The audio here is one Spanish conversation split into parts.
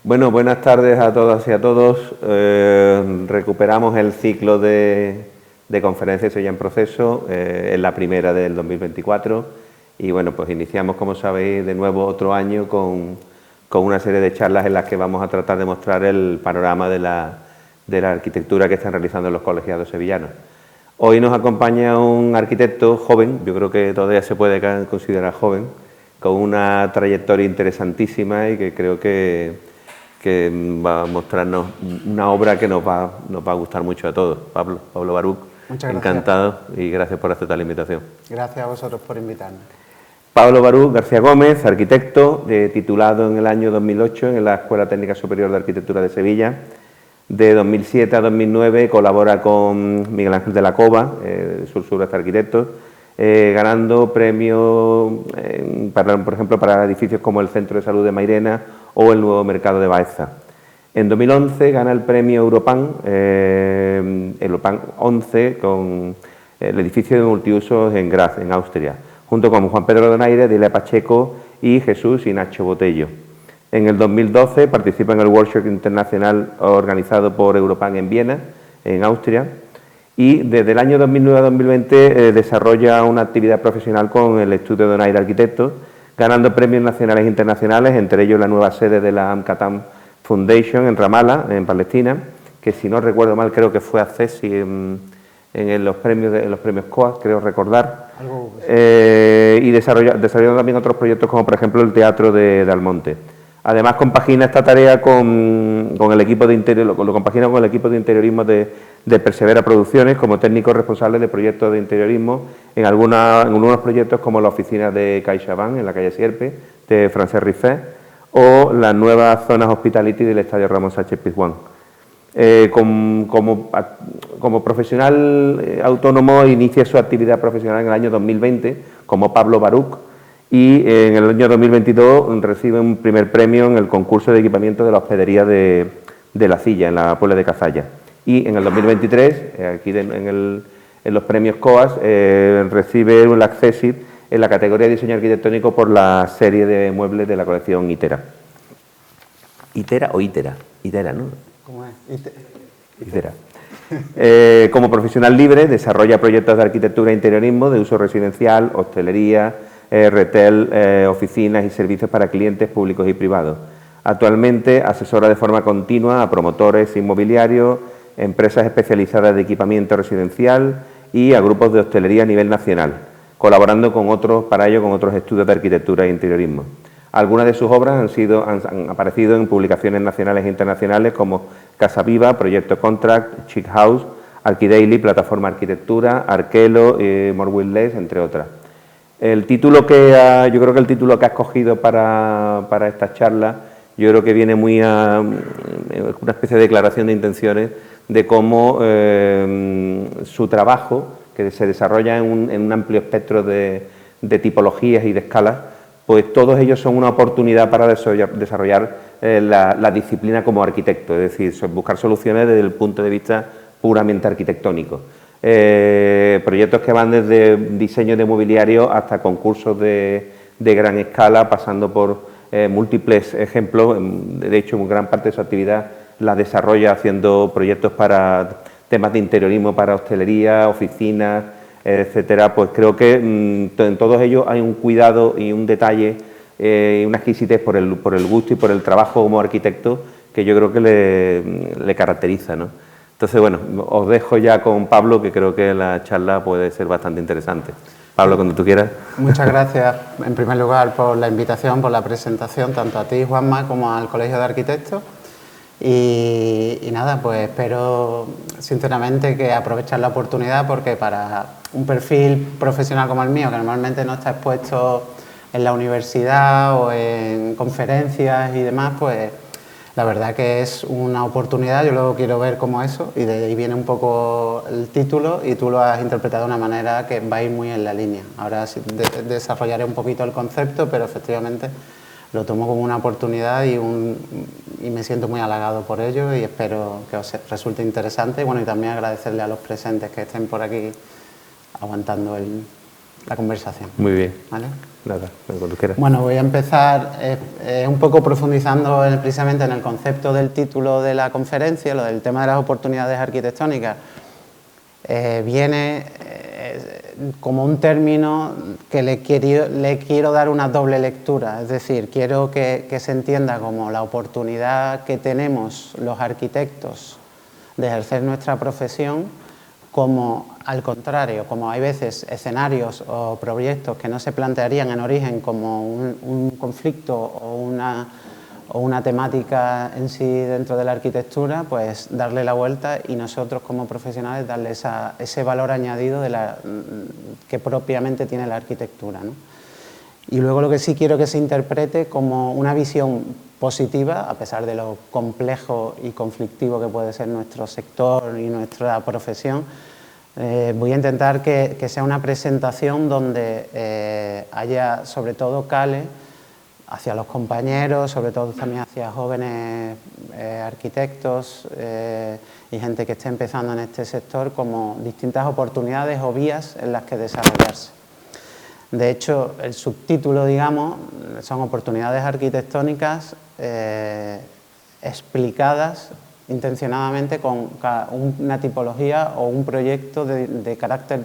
Bueno, buenas tardes a todas y a todos. Recuperamos el ciclo de conferencias ya en proceso, en la primera del 2024, y bueno, pues iniciamos, como sabéis, de nuevo otro año con una serie de charlas en las que vamos a tratar de mostrar el panorama de la arquitectura que están realizando los colegiados sevillanos. Hoy nos acompaña un arquitecto joven, yo creo que todavía se puede considerar joven, con una trayectoria interesantísima y que creo que va a mostrarnos una obra que nos va a gustar mucho a todos. Pablo Baruch, muchas gracias. Encantado y gracias por aceptar la invitación. Gracias a vosotros por invitarme. Pablo Baruch García Gómez, arquitecto, titulado en el año 2008 en la Escuela Técnica Superior de Arquitectura de Sevilla. De 2007 a 2009 colabora con Miguel Ángel de la Cova, Sursuras Arquitectos, ganando premios, por ejemplo, para edificios como el Centro de Salud de Mairena o el Nuevo Mercado de Baeza. En 2011 gana el premio Europan, Europan 11, con el edificio de multiusos en Graz, en Austria, junto con Juan Pedro Donaire, Dilia Pacheco y Jesús y Nacho Botello. En el 2012 participa en el workshop internacional organizado por Europan en Viena, en Austria, y desde el año 2009 a 2020 desarrolla una actividad profesional con el estudio Donaire Arquitectos, ganando premios nacionales e internacionales, entre ellos la nueva sede de la Amkatam Foundation en Ramallah, en Palestina, que si no recuerdo mal creo que fue accesi en los premios COAS, creo recordar, y desarrollando también otros proyectos como por ejemplo el Teatro de Almonte. Además compagina esta tarea con el equipo de interiorismo de Persevera Producciones como técnico responsable de proyectos de interiorismo en algunos proyectos como la oficina de CaixaBank en la calle Sierpe de Francesc Riffet o las nuevas zonas hospitality del Estadio Ramón Sánchez-Pizjuán. Como profesional autónomo inicia su actividad profesional en el año 2020 como Pablo Baruch, y en el año 2022 recibe un primer premio en el concurso de equipamiento de la hospedería de La Silla, en la Puebla de Cazalla. Y en el 2023, aquí en los premios COAS, recibe un Accessit en la categoría de diseño arquitectónico por la serie de muebles de la colección Itera. ¿Itera o Itera? Itera, ¿no? ¿Cómo es? Itera. Como profesional libre desarrolla proyectos de arquitectura e interiorismo de uso residencial, hostelería, retail, oficinas y servicios para clientes públicos y privados. Actualmente asesora de forma continua a promotores inmobiliarios, empresas especializadas de equipamiento residencial y a grupos de hostelería a nivel nacional, colaborando con otros estudios de arquitectura e interiorismo. Algunas de sus obras han aparecido en publicaciones nacionales e internacionales como Casa Viva, Proyecto Contract, Chic House, Arquidaily, Plataforma Arquitectura, Arquelo, Morwill Les, entre otras. Yo creo que el título que ha escogido para esta charla, yo creo que viene muy a una especie de declaración de intenciones de cómo su trabajo, que se desarrolla en un amplio espectro de tipologías y de escalas, pues todos ellos son una oportunidad para desarrollar la disciplina como arquitecto, es decir, buscar soluciones desde el punto de vista puramente arquitectónico. Proyectos que van desde diseño de mobiliario hasta concursos de gran escala, pasando por múltiples ejemplos. De hecho, gran parte de su actividad la desarrolla haciendo proyectos para temas de interiorismo, para hostelería, oficinas, etcétera. Pues creo que en todos ellos hay un cuidado y un detalle y una exquisitez por el gusto y por el trabajo como arquitecto que yo creo que le caracteriza, ¿no? Entonces, bueno, os dejo ya con Pablo, que creo que la charla puede ser bastante interesante. Pablo, cuando tú quieras. Muchas gracias, en primer lugar, por la invitación, por la presentación, tanto a ti, Juanma, como al Colegio de Arquitectos. Y nada, pues espero sinceramente que aprovechar la oportunidad, porque para un perfil profesional como el mío, que normalmente no está expuesto en la universidad o en conferencias y demás, pues la verdad que es una oportunidad. Yo lo quiero ver como eso, y de ahí viene un poco el título, y tú lo has interpretado de una manera que va a ir muy en la línea. Ahora sí desarrollaré un poquito el concepto, pero efectivamente lo tomo como una oportunidad y me siento muy halagado por ello, y espero que os resulte interesante. Y bueno, y también agradecerle a los presentes que estén por aquí aguantando la conversación. Muy bien. ¿Vale? Nada, cuando tú quieras. Bueno, voy a empezar un poco profundizando precisamente en el concepto del título de la conferencia, lo del tema de las oportunidades arquitectónicas. Viene como un término que le quiero dar una doble lectura, es decir, quiero que se entienda como la oportunidad que tenemos los arquitectos de ejercer nuestra profesión, como al contrario, como hay veces escenarios o proyectos que no se plantearían en origen como un conflicto o una temática en sí dentro de la arquitectura, pues darle la vuelta y nosotros como profesionales darle ese valor añadido que propiamente tiene la arquitectura, ¿no? Y luego lo que sí quiero que se interprete como una visión positiva, a pesar de lo complejo y conflictivo que puede ser nuestro sector y nuestra profesión. Voy a intentar que sea una presentación donde haya, sobre todo, cale hacia los compañeros, sobre todo también hacia jóvenes arquitectos y gente que esté empezando en este sector, como distintas oportunidades o vías en las que desarrollarse. De hecho, el subtítulo, digamos, son oportunidades arquitectónicas explicadas intencionadamente con una tipología o un proyecto de carácter,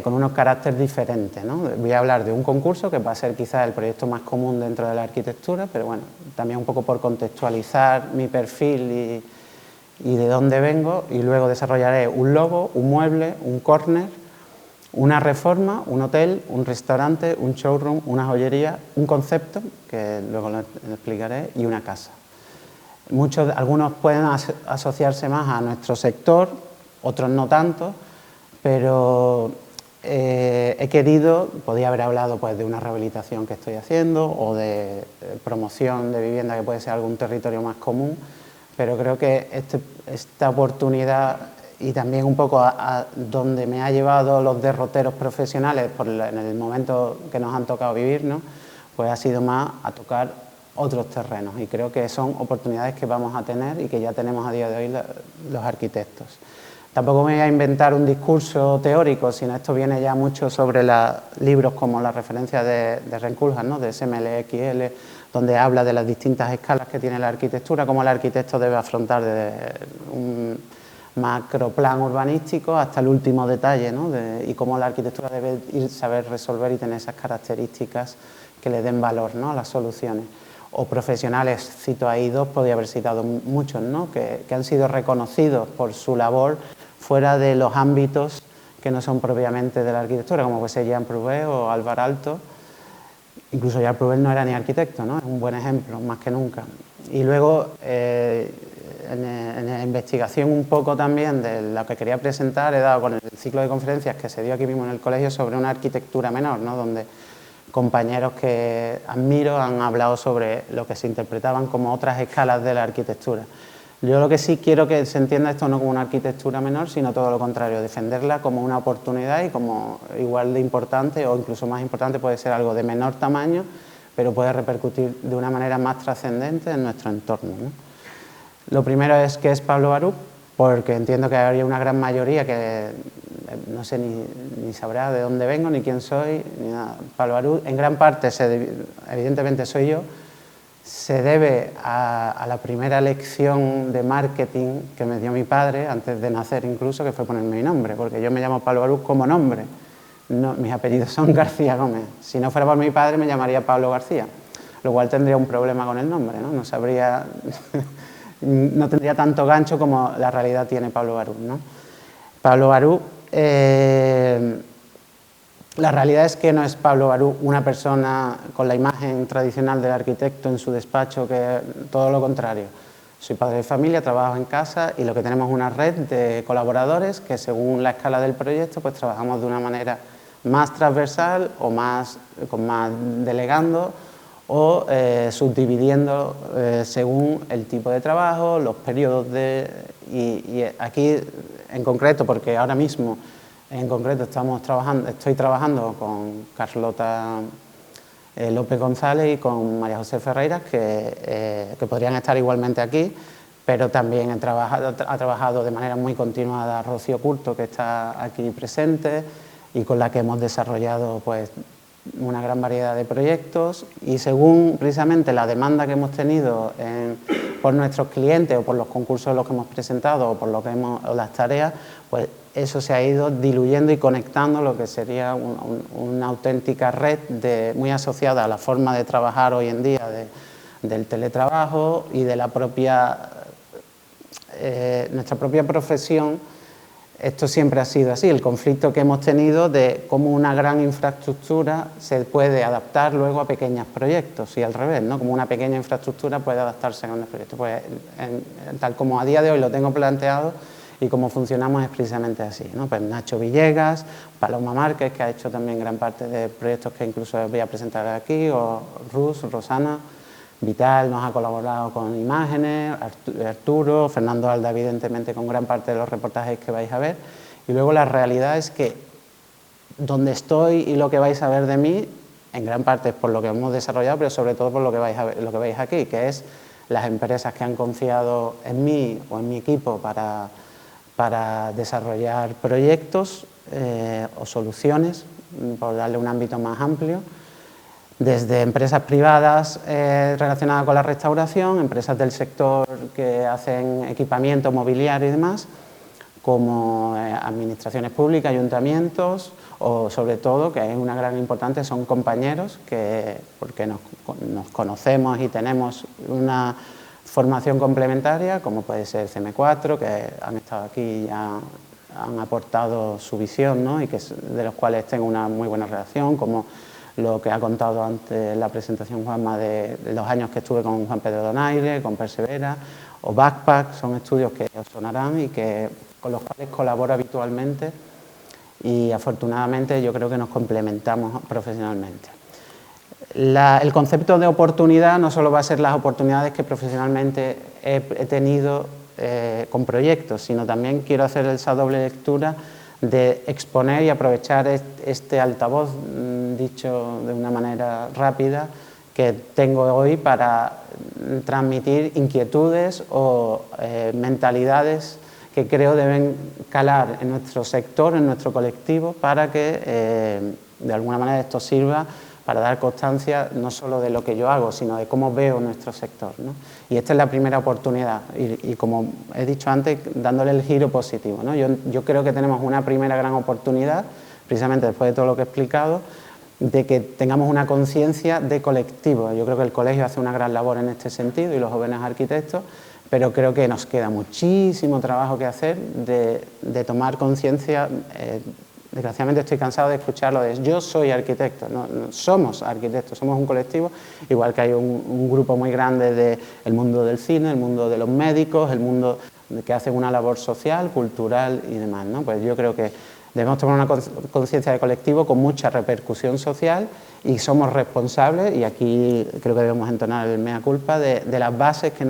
con unos caracteres diferentes, ¿no? Voy a hablar de un concurso que va a ser quizás el proyecto más común dentro de la arquitectura, pero bueno, también un poco por contextualizar mi perfil y de dónde vengo, y luego desarrollaré un logo, un mueble, un córner, una reforma, un hotel, un restaurante, un showroom, una joyería, un concepto, que luego lo explicaré, y una casa. Algunos pueden asociarse más a nuestro sector, otros no tanto, pero he querido, podía haber hablado pues, de una rehabilitación que estoy haciendo o de promoción de vivienda que puede ser algún territorio más común, pero creo que esta oportunidad y también un poco a donde me ha llevado los derroteros profesionales en el momento que nos han tocado vivir, ¿no? Pues ha sido más a tocar otros terrenos, y creo que son oportunidades que vamos a tener y que ya tenemos a día de hoy los arquitectos. Tampoco me voy a inventar un discurso teórico, sino esto viene ya mucho sobre libros como la referencia de Renkulhas, ¿no? De SMLXL, donde habla de las distintas escalas que tiene la arquitectura, cómo el arquitecto debe afrontar desde un macroplan urbanístico hasta el último detalle, ¿no? Y cómo la arquitectura debe saber resolver y tener esas características que le den valor, ¿no? A las soluciones. O profesionales, cito ahí dos, podría haber citado muchos, ¿no? que han sido reconocidos por su labor fuera de los ámbitos que no son propiamente de la arquitectura, como puede ser Jean Prouvé o Álvaro Alto. Incluso Jean Prouvé no era ni arquitecto, ¿no? Es un buen ejemplo, más que nunca. Y luego, en la investigación un poco también de lo que quería presentar, he dado con el ciclo de conferencias que se dio aquí mismo en el colegio sobre una arquitectura menor, ¿no? Donde compañeros que admiro han hablado sobre lo que se interpretaban como otras escalas de la arquitectura. Yo lo que sí quiero que se entienda esto no como una arquitectura menor, sino todo lo contrario, defenderla como una oportunidad y como igual de importante o incluso más importante puede ser algo de menor tamaño, pero puede repercutir de una manera más trascendente en nuestro entorno, ¿no? Lo primero es qué es Pablo Baruch, porque entiendo que habría una gran mayoría que no sé ni sabrá de dónde vengo, ni quién soy, ni nada. Pablo Baruch, en gran parte, evidentemente soy yo, se debe a la primera lección de marketing que me dio mi padre, antes de nacer incluso, que fue ponerme mi nombre, porque yo me llamo Pablo Baruch como nombre. No, mis apellidos son García Gómez. Si no fuera por mi padre, me llamaría Pablo García, lo cual tendría un problema con el nombre, ¿no? No sabría... no tendría tanto gancho como la realidad tiene Pablo Baruch, ¿no? Pablo Baruch, la realidad es que no es Pablo Baruch una persona con la imagen tradicional del arquitecto en su despacho, que todo lo contrario. Soy padre de familia, trabajo en casa y lo que tenemos es una red de colaboradores que según la escala del proyecto pues trabajamos de una manera más transversal o con más delegando o subdividiendo según el tipo de trabajo, los periodos y aquí en concreto, porque ahora mismo en concreto estoy trabajando con Carlota López González y con María José Ferreiras, que podrían estar igualmente aquí, pero también ha trabajado de manera muy continuada Rocío Curto, que está aquí presente, y con la que hemos desarrollado pues una gran variedad de proyectos, y según precisamente la demanda que hemos tenido por nuestros clientes o por los concursos en los que hemos presentado o por lo que o las tareas, pues eso se ha ido diluyendo y conectando lo que sería una auténtica red muy asociada a la forma de trabajar hoy en día del teletrabajo y de la nuestra propia profesión. Esto siempre ha sido así, el conflicto que hemos tenido de cómo una gran infraestructura se puede adaptar luego a pequeños proyectos y al revés, ¿no? Como una pequeña infraestructura puede adaptarse a grandes proyectos. Pues, tal como a día de hoy lo tengo planteado y como funcionamos es precisamente así, ¿no? Pues Nacho Villegas, Paloma Márquez, que ha hecho también gran parte de proyectos que incluso os voy a presentar aquí, o Rosana Vital nos ha colaborado con imágenes, Arturo, Fernando Alda evidentemente con gran parte de los reportajes que vais a ver, y luego la realidad es que donde estoy y lo que vais a ver de mí, en gran parte es por lo que hemos desarrollado, pero sobre todo por lo que vais a ver, lo que veis aquí, que es las empresas que han confiado en mí o en mi equipo para desarrollar proyectos o soluciones, por darle un ámbito más amplio, desde empresas privadas relacionadas con la restauración, empresas del sector que hacen equipamiento mobiliario y demás, como administraciones públicas, ayuntamientos, o sobre todo, que es una gran importante, son compañeros porque nos conocemos y tenemos una formación complementaria, como puede ser CM4, que han estado aquí y han aportado su visión, ¿no? Y de los cuales tengo una muy buena relación, como lo que ha contado antes en la presentación Juanma de los años que estuve con Juan Pedro Donaire, con Persevera, o Backpack, son estudios que os sonarán y con los cuales colaboro habitualmente, y afortunadamente yo creo que nos complementamos profesionalmente. El concepto de oportunidad no solo va a ser las oportunidades que profesionalmente he tenido con proyectos, sino también quiero hacer esa doble lectura de exponer y aprovechar este altavoz, dicho de una manera rápida, que tengo hoy para transmitir inquietudes o mentalidades que creo deben calar en nuestro sector, en nuestro colectivo, para que de alguna manera esto sirva para dar constancia no solo de lo que yo hago, sino de cómo veo nuestro sector, ¿no? Y esta es la primera oportunidad, y como he dicho antes, dándole el giro positivo, ¿no? Yo creo que tenemos una primera gran oportunidad, precisamente después de todo lo que he explicado, de que tengamos una conciencia de colectivo. Yo creo que el colegio hace una gran labor en este sentido y los jóvenes arquitectos, pero creo que nos queda muchísimo trabajo que hacer de tomar conciencia. Desgraciadamente estoy cansado de escucharlo de yo soy arquitecto, no, somos arquitectos, somos un colectivo, igual que hay un grupo muy grande del mundo del cine, el mundo de los médicos, el mundo que hacen una labor social, cultural y demás, ¿no? Pues yo creo que debemos tomar una conciencia de colectivo con mucha repercusión social y somos responsables, y aquí creo que debemos entonar el mea culpa, de las bases que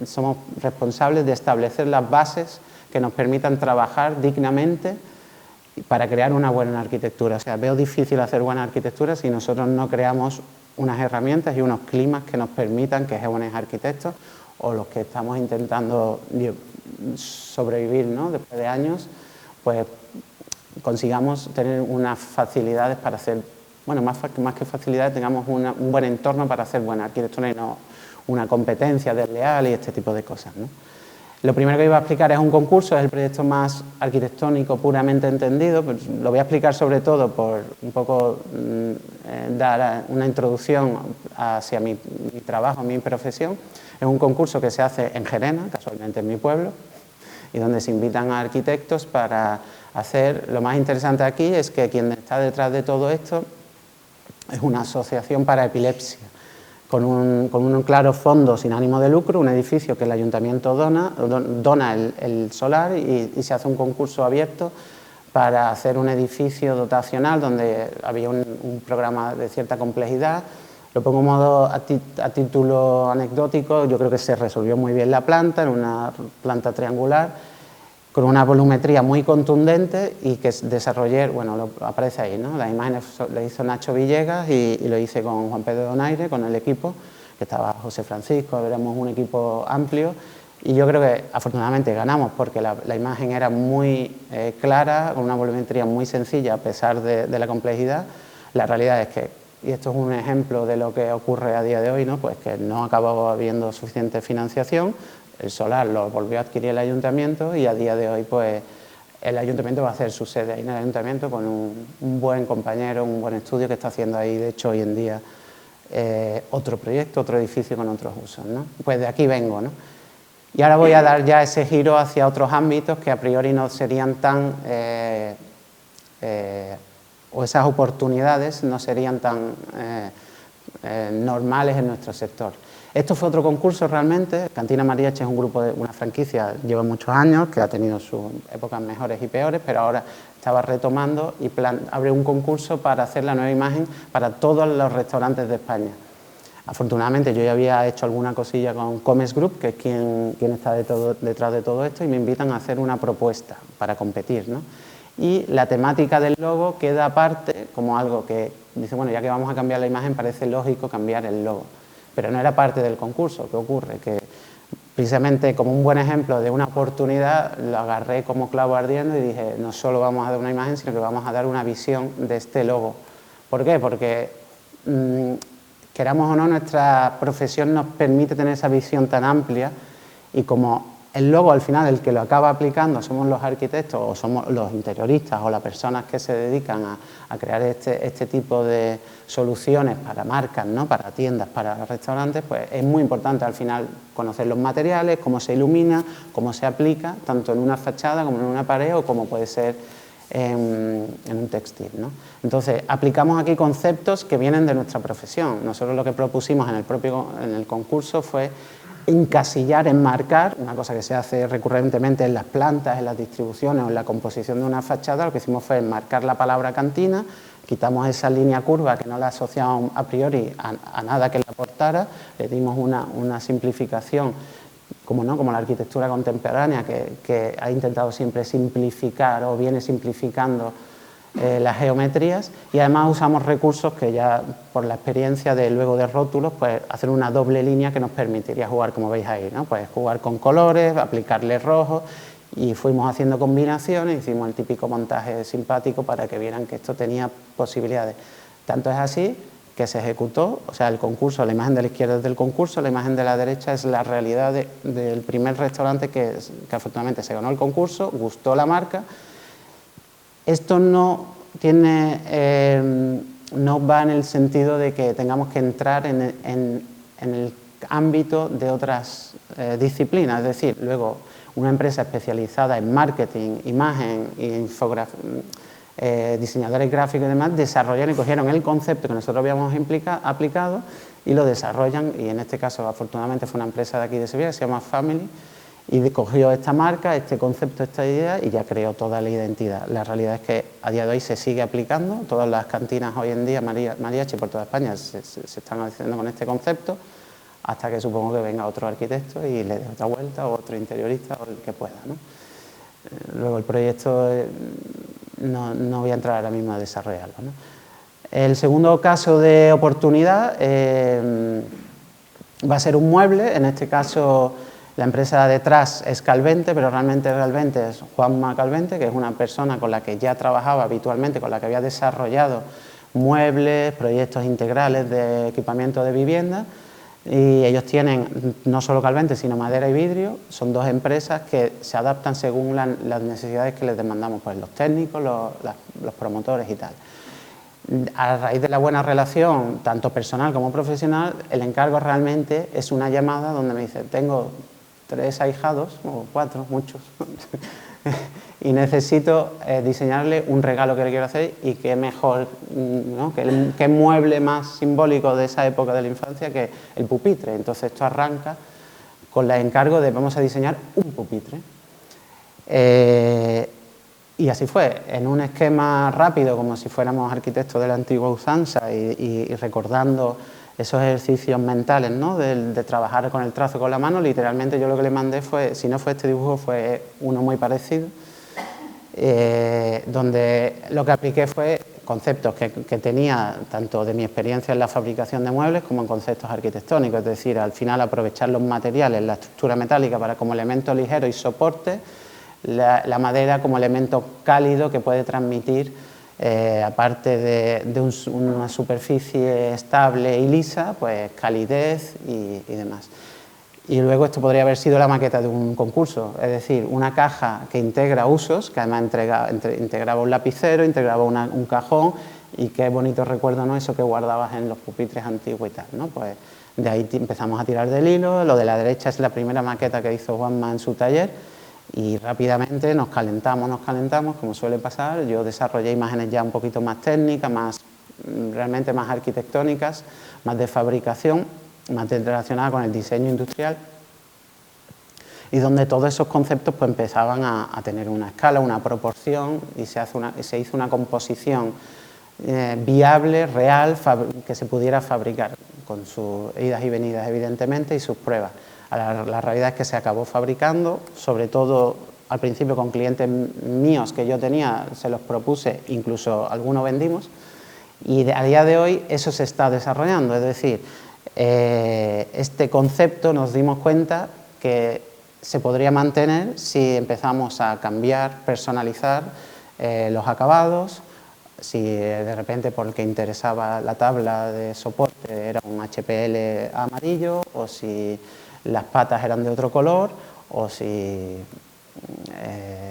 somos responsables de establecer las bases que nos permitan trabajar dignamente para crear una buena arquitectura. O sea, veo difícil hacer buena arquitectura si nosotros no creamos unas herramientas y unos climas que nos permitan que jóvenes arquitectos o los que estamos intentando sobrevivir, ¿no? Después de años, pues consigamos tener unas facilidades para hacer, bueno, más que facilidades, tengamos un buen entorno para hacer buena arquitectura y no una competencia desleal y este tipo de cosas, ¿no? Lo primero que iba a explicar es un concurso, es el proyecto más arquitectónico puramente entendido, pero lo voy a explicar sobre todo por un poco dar una introducción hacia mi trabajo, mi profesión. Es un concurso que se hace en Gerena, casualmente en mi pueblo, y donde se invitan a arquitectos para hacer. Lo más interesante aquí es que quien está detrás de todo esto es una asociación para epilepsia, con un claro fondo sin ánimo de lucro, un edificio que el ayuntamiento dona el solar, y se hace un concurso abierto para hacer un edificio dotacional donde había un programa de cierta complejidad. Lo pongo en modo a título anecdótico. Yo creo que se resolvió muy bien la planta, en una planta triangular, con una volumetría muy contundente, y que desarrollé, bueno, aparece ahí, ¿no? Las imágenes las hizo Nacho Villegas y lo hice con Juan Pedro Donaire, con el equipo, que estaba José Francisco, éramos un equipo amplio, Y yo creo que afortunadamente ganamos porque la imagen era muy clara, con una volumetría muy sencilla a pesar de la complejidad. La realidad es que, y esto es un ejemplo de lo que ocurre a día de hoy, ¿no? Pues que no acababa habiendo suficiente financiación, el solar lo volvió a adquirir el ayuntamiento y a día de hoy pues el ayuntamiento va a hacer su sede ahí en el ayuntamiento con un buen compañero, un buen estudio que está haciendo ahí, de hecho hoy en día otro proyecto, otro edificio con otros usos, ¿no? Pues de aquí vengo, ¿no? Y ahora voy a dar ya ese giro hacia otros ámbitos que a priori no serían tan, o esas oportunidades no serían tan normales en nuestro sector. Esto fue otro concurso realmente. Cantina Mariachi es un grupo de una franquicia, lleva muchos años, que ha tenido sus épocas mejores y peores, pero ahora estaba retomando y abre un concurso para hacer la nueva imagen para todos los restaurantes de España. Afortunadamente yo ya había hecho alguna cosilla con Comes Group, que es quien está detrás de todo esto, y me invitan a hacer una propuesta para competir, ¿no? Y la temática del logo queda aparte como algo que dice, bueno, ya que vamos a cambiar la imagen parece lógico cambiar el logo, pero no era parte del concurso. ¿Qué ocurre? Que precisamente como un buen ejemplo de una oportunidad lo agarré como clavo ardiendo y dije, no solo vamos a dar una imagen, sino que vamos a dar una visión de este logo. ¿Por qué? Porque queramos o no, nuestra profesión nos permite tener esa visión tan amplia y como el logo al final el que lo acaba aplicando somos los arquitectos o somos los interioristas o las personas que se dedican a crear este tipo de soluciones para marcas, ¿no? Para tiendas, para restaurantes, pues es muy importante al final conocer los materiales, cómo se ilumina, cómo se aplica, tanto en una fachada como en una pared o como puede ser en un textil, ¿no? Entonces, aplicamos aquí conceptos que vienen de nuestra profesión. Nosotros lo que propusimos en el concurso fue encasillar, enmarcar, una cosa que se hace recurrentemente en las plantas, en las distribuciones o en la composición de una fachada. Lo que hicimos fue enmarcar la palabra cantina, quitamos esa línea curva que no la asociábamos a priori a nada que la aportara, le dimos una simplificación, como la arquitectura contemporánea que ha intentado siempre simplificar o viene simplificando las geometrías, y además usamos recursos que ya por la experiencia de luego de rótulos, pues hacer una doble línea que nos permitiría jugar, como veis ahí, ¿no? Pues jugar con colores, aplicarle rojos, y fuimos haciendo combinaciones, hicimos el típico montaje simpático para que vieran que esto tenía posibilidades. Tanto es así que se ejecutó, o sea, el concurso, la imagen de la izquierda es del concurso, la imagen de la derecha es la realidad del primer restaurante que afortunadamente se ganó el concurso, gustó la marca. Esto no va en el sentido de que tengamos que entrar en el ámbito de otras disciplinas, es decir, luego una empresa especializada en marketing, imagen, diseñadores gráficos y demás, desarrollaron y cogieron el concepto que nosotros habíamos aplicado y lo desarrollan, y en este caso afortunadamente fue una empresa de aquí de Sevilla que se llama Family, y cogió esta marca, este concepto, esta idea y ya creó toda la identidad. La realidad es que a día de hoy se sigue aplicando, todas las cantinas hoy en día, mariachi por toda España, se están haciendo con este concepto, hasta que supongo que venga otro arquitecto y le dé otra vuelta, o otro interiorista, o el que pueda, ¿no? Luego el proyecto, no voy a entrar ahora mismo a desarrollarlo, ¿no? El segundo caso de oportunidad va a ser un mueble, en este caso la empresa detrás es Calvente, pero realmente Calvente es Juanma Calvente, que es una persona con la que ya trabajaba habitualmente, con la que había desarrollado muebles, proyectos integrales de equipamiento de vivienda, y ellos tienen no solo Calvente, sino madera y vidrio. Son dos empresas que se adaptan según las necesidades que les demandamos, pues los técnicos, los promotores y tal. A raíz de la buena relación, tanto personal como profesional, el encargo realmente es una llamada donde me dice, tengo 3 ahijados, o 4, muchos, y necesito diseñarle un regalo que le quiero hacer, y qué mejor, ¿no? qué mueble más simbólico de esa época de la infancia que el pupitre. Entonces esto arranca con el encargo de vamos a diseñar un pupitre. Y así fue, en un esquema rápido, como si fuéramos arquitectos de la antigua usanza y recordando esos ejercicios mentales, ¿no? de trabajar con el trazo con la mano. Literalmente yo lo que le mandé fue, si no fue este dibujo, fue uno muy parecido. donde lo que apliqué fue conceptos que tenía tanto de mi experiencia en la fabricación de muebles como en conceptos arquitectónicos, es decir, al final aprovechar los materiales, la estructura metálica para como elemento ligero y soporte, la madera como elemento cálido que puede transmitir, aparte de una superficie estable y lisa, pues calidez y demás. Y luego esto podría haber sido la maqueta de un concurso, es decir, una caja que integra usos, que además integraba un lapicero, integraba un cajón, y qué bonito recuerdo, ¿no?, eso que guardabas en los pupitres antiguos y tal, ¿no? Pues de ahí empezamos a tirar del hilo. Lo de la derecha es la primera maqueta que hizo Juanma en su taller, y rápidamente nos calentamos, como suele pasar. Yo desarrollé imágenes ya un poquito más técnicas, realmente más arquitectónicas, más de fabricación, más relacionada con el diseño industrial, y donde todos esos conceptos pues empezaban a tener una escala, una proporción, y se hizo una composición viable, real, que se pudiera fabricar, con sus idas y venidas evidentemente y sus pruebas. La realidad es que se acabó fabricando, sobre todo al principio con clientes míos que yo tenía, se los propuse, incluso algunos vendimos, y a día de hoy eso se está desarrollando, es decir, este concepto nos dimos cuenta que se podría mantener si empezamos a cambiar, personalizar los acabados. Si de repente porque interesaba la tabla de soporte era un HPL amarillo, o si las patas eran de otro color, o si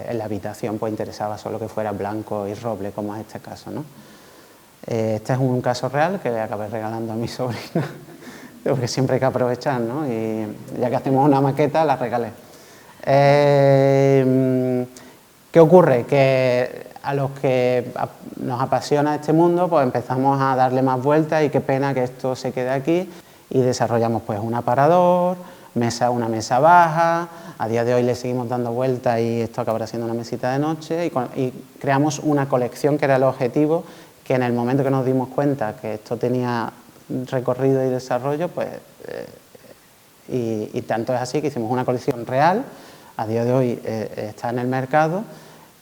en la habitación pues interesaba solo que fuera blanco y roble, como es este caso, ¿no? Este es un caso real que le acabé regalando a mi sobrina, porque siempre hay que aprovechar, ¿no? Y ya que hacemos una maqueta, la regalé. ¿Qué ocurre? Que a los que nos apasiona este mundo, pues empezamos a darle más vueltas, y qué pena que esto se quede aquí, y desarrollamos pues un aparador, una mesa baja. A día de hoy le seguimos dando vueltas y esto acabará siendo una mesita de noche, y creamos una colección que era el objetivo, que en el momento que nos dimos cuenta que esto tenía recorrido y desarrollo, pues y tanto es así que hicimos una colección real. A día de hoy está en el mercado,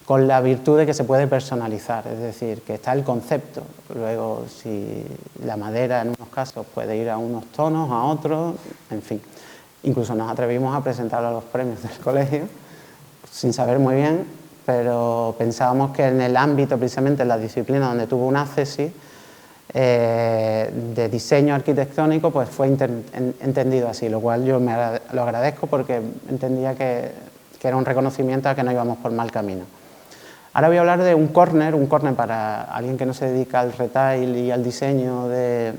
con la virtud de que se puede personalizar, es decir, que está el concepto. Luego, si la madera en unos casos puede ir a unos tonos, a otros, en fin. Incluso nos atrevimos a presentarlo a los premios del colegio, sin saber muy bien, pero pensábamos que en el ámbito, precisamente en la disciplina donde tuvo una tesis de diseño arquitectónico, pues fue entendido así, lo cual yo lo agradezco, porque entendía que era un reconocimiento a que no íbamos por mal camino. Ahora voy a hablar de un corner para alguien que no se dedica al retail y al diseño de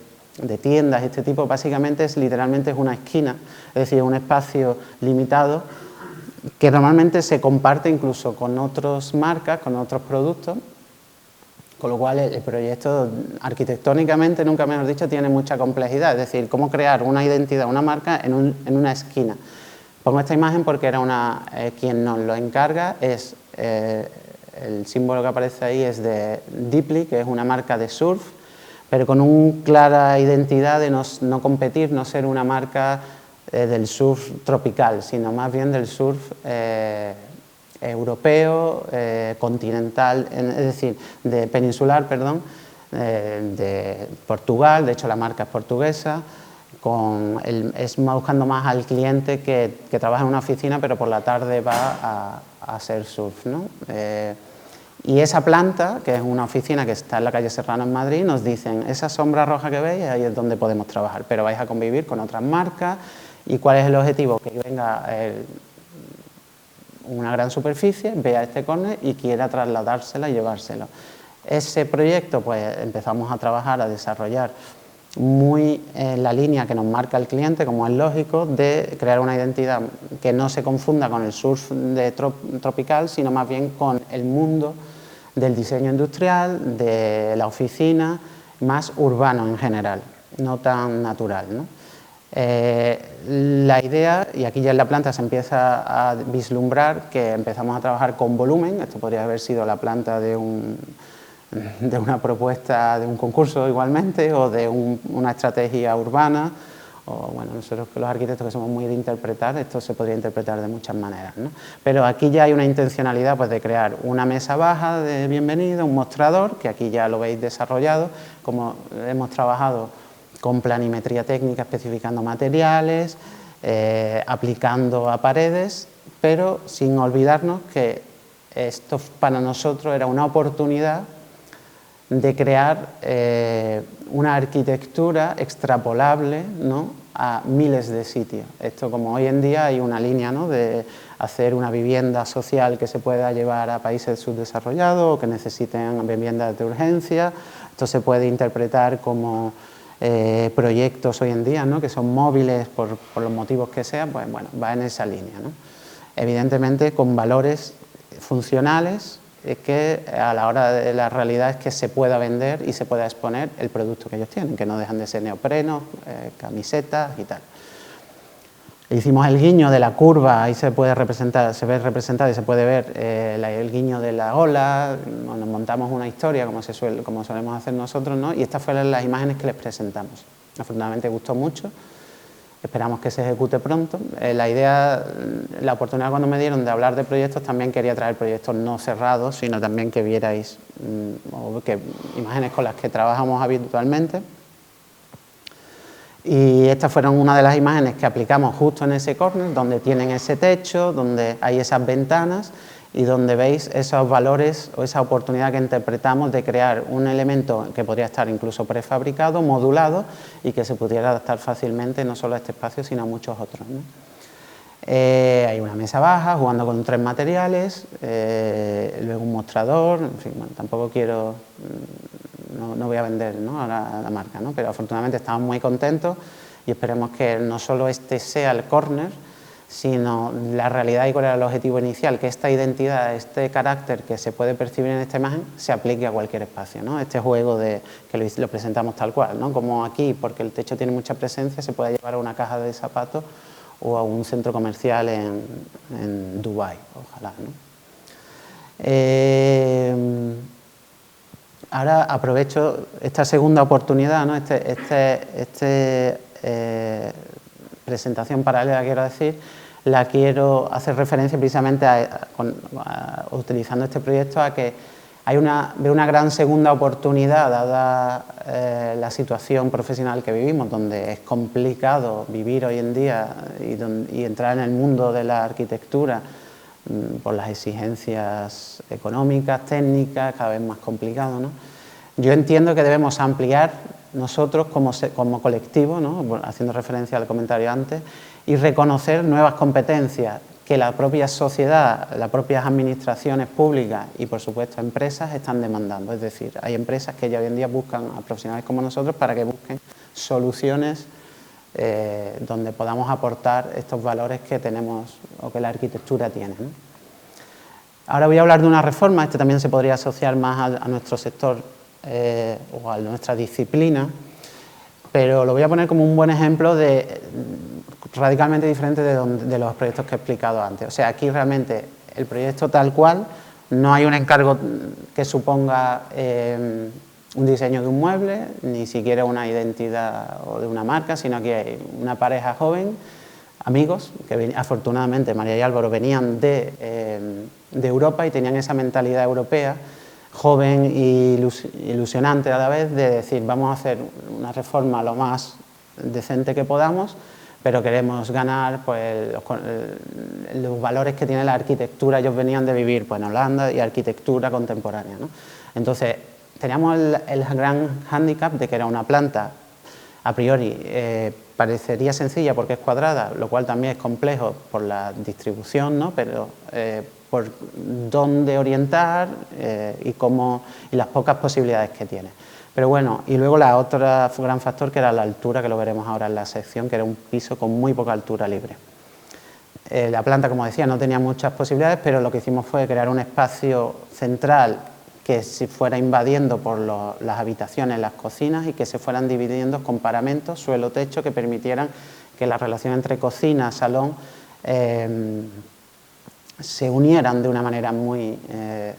tiendas y este tipo. Básicamente literalmente es una esquina, es decir, un espacio limitado que normalmente se comparte incluso con otras marcas, con otros productos, con lo cual el proyecto arquitectónicamente, nunca mejor dicho, tiene mucha complejidad, es decir, cómo crear una identidad, una marca en una esquina. Pongo esta imagen porque era quien nos lo encarga, el símbolo que aparece ahí es de Deeply, que es una marca de surf, pero con una clara identidad de no competir, no ser una marca del surf tropical, sino más bien del surf europeo, continental, es decir, de peninsular, perdón, de Portugal. De hecho la marca es portuguesa, es buscando más al cliente que trabaja en una oficina pero por la tarde va a hacer surf, ¿no? Y esa planta, que es una oficina que está en la calle Serrano en Madrid, nos dicen, esa sombra roja que veis, ahí es donde podemos trabajar, pero vais a convivir con otras marcas. ¿Y cuál es el objetivo? Que venga una gran superficie, vea este córner y quiera trasladársela y llevárselo. Ese proyecto, pues empezamos a trabajar, a desarrollar muy en la línea que nos marca el cliente, como es lógico, de crear una identidad que no se confunda con el surf tropical, sino más bien con el mundo del diseño industrial, de la oficina, más urbano en general, no tan natural, ¿no? La idea, y aquí ya en la planta se empieza a vislumbrar que empezamos a trabajar con volumen. Esto podría haber sido la planta de una propuesta de un concurso igualmente, o de una estrategia urbana, o bueno, nosotros los arquitectos que somos muy de interpretar, esto se podría interpretar de muchas maneras, ¿no? Pero aquí ya hay una intencionalidad pues, de crear una mesa baja de bienvenida, un mostrador, que aquí ya lo veis desarrollado, como hemos trabajado con planimetría técnica, especificando materiales, aplicando a paredes, pero sin olvidarnos que esto para nosotros era una oportunidad de crear una arquitectura extrapolable, ¿no?, a miles de sitios. Esto, como hoy en día hay una línea, ¿no?, de hacer una vivienda social que se pueda llevar a países subdesarrollados o que necesiten viviendas de urgencia. Esto se puede interpretar como proyectos hoy en día, ¿no?, que son móviles por los motivos que sean, pues bueno, va en esa línea, ¿no? Evidentemente con valores funcionales, es que a la hora de la realidad es que se pueda vender y se pueda exponer el producto que ellos tienen, que no dejan de ser neoprenos, camisetas y tal. Hicimos el guiño de la curva, ahí se puede representar, se ve representado y se puede ver el guiño de la ola, nos montamos una historia como solemos hacer nosotros, ¿no? Y estas fueron las imágenes que les presentamos. Afortunadamente gustó mucho. Esperamos que se ejecute pronto. La idea, la oportunidad cuando me dieron de hablar de proyectos, también quería traer proyectos no cerrados, sino también que vierais imágenes con las que trabajamos habitualmente. Y estas fueron una de las imágenes que aplicamos justo en ese corner, donde tienen ese techo, donde hay esas ventanas y donde veis esos valores o esa oportunidad que interpretamos de crear un elemento que podría estar incluso prefabricado, modulado y que se pudiera adaptar fácilmente no solo a este espacio sino a muchos otros, ¿no? Hay una mesa baja jugando con 3 materiales, luego un mostrador, en fin, bueno, tampoco quiero, no voy a vender, ¿no?, a la marca, ¿no?, pero afortunadamente estamos muy contentos y esperemos que no solo este sea el corner, sino la realidad y cuál era el objetivo inicial, que esta identidad, este carácter que se puede percibir en esta imagen se aplique a cualquier espacio, ¿no? Este juego de que lo presentamos tal cual, ¿no?, como aquí, porque el techo tiene mucha presencia, se puede llevar a una caja de zapatos o a un centro comercial en Dubái, ojalá, ¿no? Ahora aprovecho esta segunda oportunidad, ¿no?, presentación paralela, quiero decir, la quiero hacer referencia precisamente utilizando este proyecto a que veo una gran segunda oportunidad dada la situación profesional que vivimos, donde es complicado vivir hoy en día y entrar en el mundo de la arquitectura por las exigencias económicas, técnicas, cada vez más complicado, ¿no? Yo entiendo que debemos ampliar nosotros como colectivo, ¿no?, haciendo referencia al comentario antes, y reconocer nuevas competencias que la propia sociedad, las propias administraciones públicas y, por supuesto, empresas están demandando. Es decir, hay empresas que ya hoy en día buscan a profesionales como nosotros para que busquen soluciones donde podamos aportar estos valores que tenemos o que la arquitectura tiene, ¿no? Ahora voy a hablar de una reforma, este también se podría asociar más a nuestro sector o a nuestra disciplina, pero lo voy a poner como un buen ejemplo radicalmente diferente de los proyectos que he explicado antes. O sea, aquí realmente el proyecto tal cual, no hay un encargo que suponga un diseño de un mueble, ni siquiera una identidad o de una marca, sino que hay una pareja joven, amigos, que afortunadamente María y Álvaro venían de Europa y tenían esa mentalidad europea, joven y ilusionante a la vez, de decir, vamos a hacer una reforma lo más decente que podamos, pero queremos ganar pues, los valores que tiene la arquitectura. Ellos venían de vivir pues, en Holanda y arquitectura contemporánea, ¿no? Entonces, teníamos el gran hándicap de que era una planta, a priori, parecería sencilla porque es cuadrada, lo cual también es complejo por la distribución, ¿no?, pero por dónde orientar y las pocas posibilidades que tiene. Pero bueno, y luego la otra gran factor que era la altura, que lo veremos ahora en la sección, que era un piso con muy poca altura libre. La planta, como decía, no tenía muchas posibilidades, pero lo que hicimos fue crear un espacio central que se fuera invadiendo por las habitaciones, las cocinas, y que se fueran dividiendo con paramentos, suelo, techo, que permitieran que la relación entre cocina, salón, se unieran de una manera muy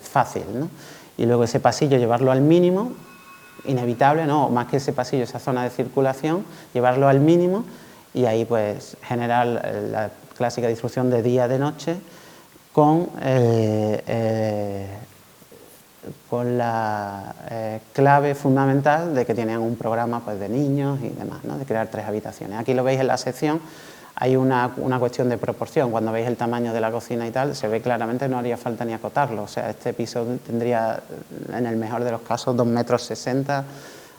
fácil, ¿no? Y luego ese pasillo llevarlo al mínimo, inevitable, ¿no?, más que ese pasillo, esa zona de circulación, llevarlo al mínimo y ahí pues generar la clásica distribución de día de noche con la clave fundamental de que tienen un programa pues, de niños y demás, ¿no? De crear 3 habitaciones. Aquí lo veis en la sección, hay una cuestión de proporción. Cuando veis el tamaño de la cocina y tal, se ve claramente, no haría falta ni acotarlo. O sea, este piso tendría, en el mejor de los casos, 2,60 m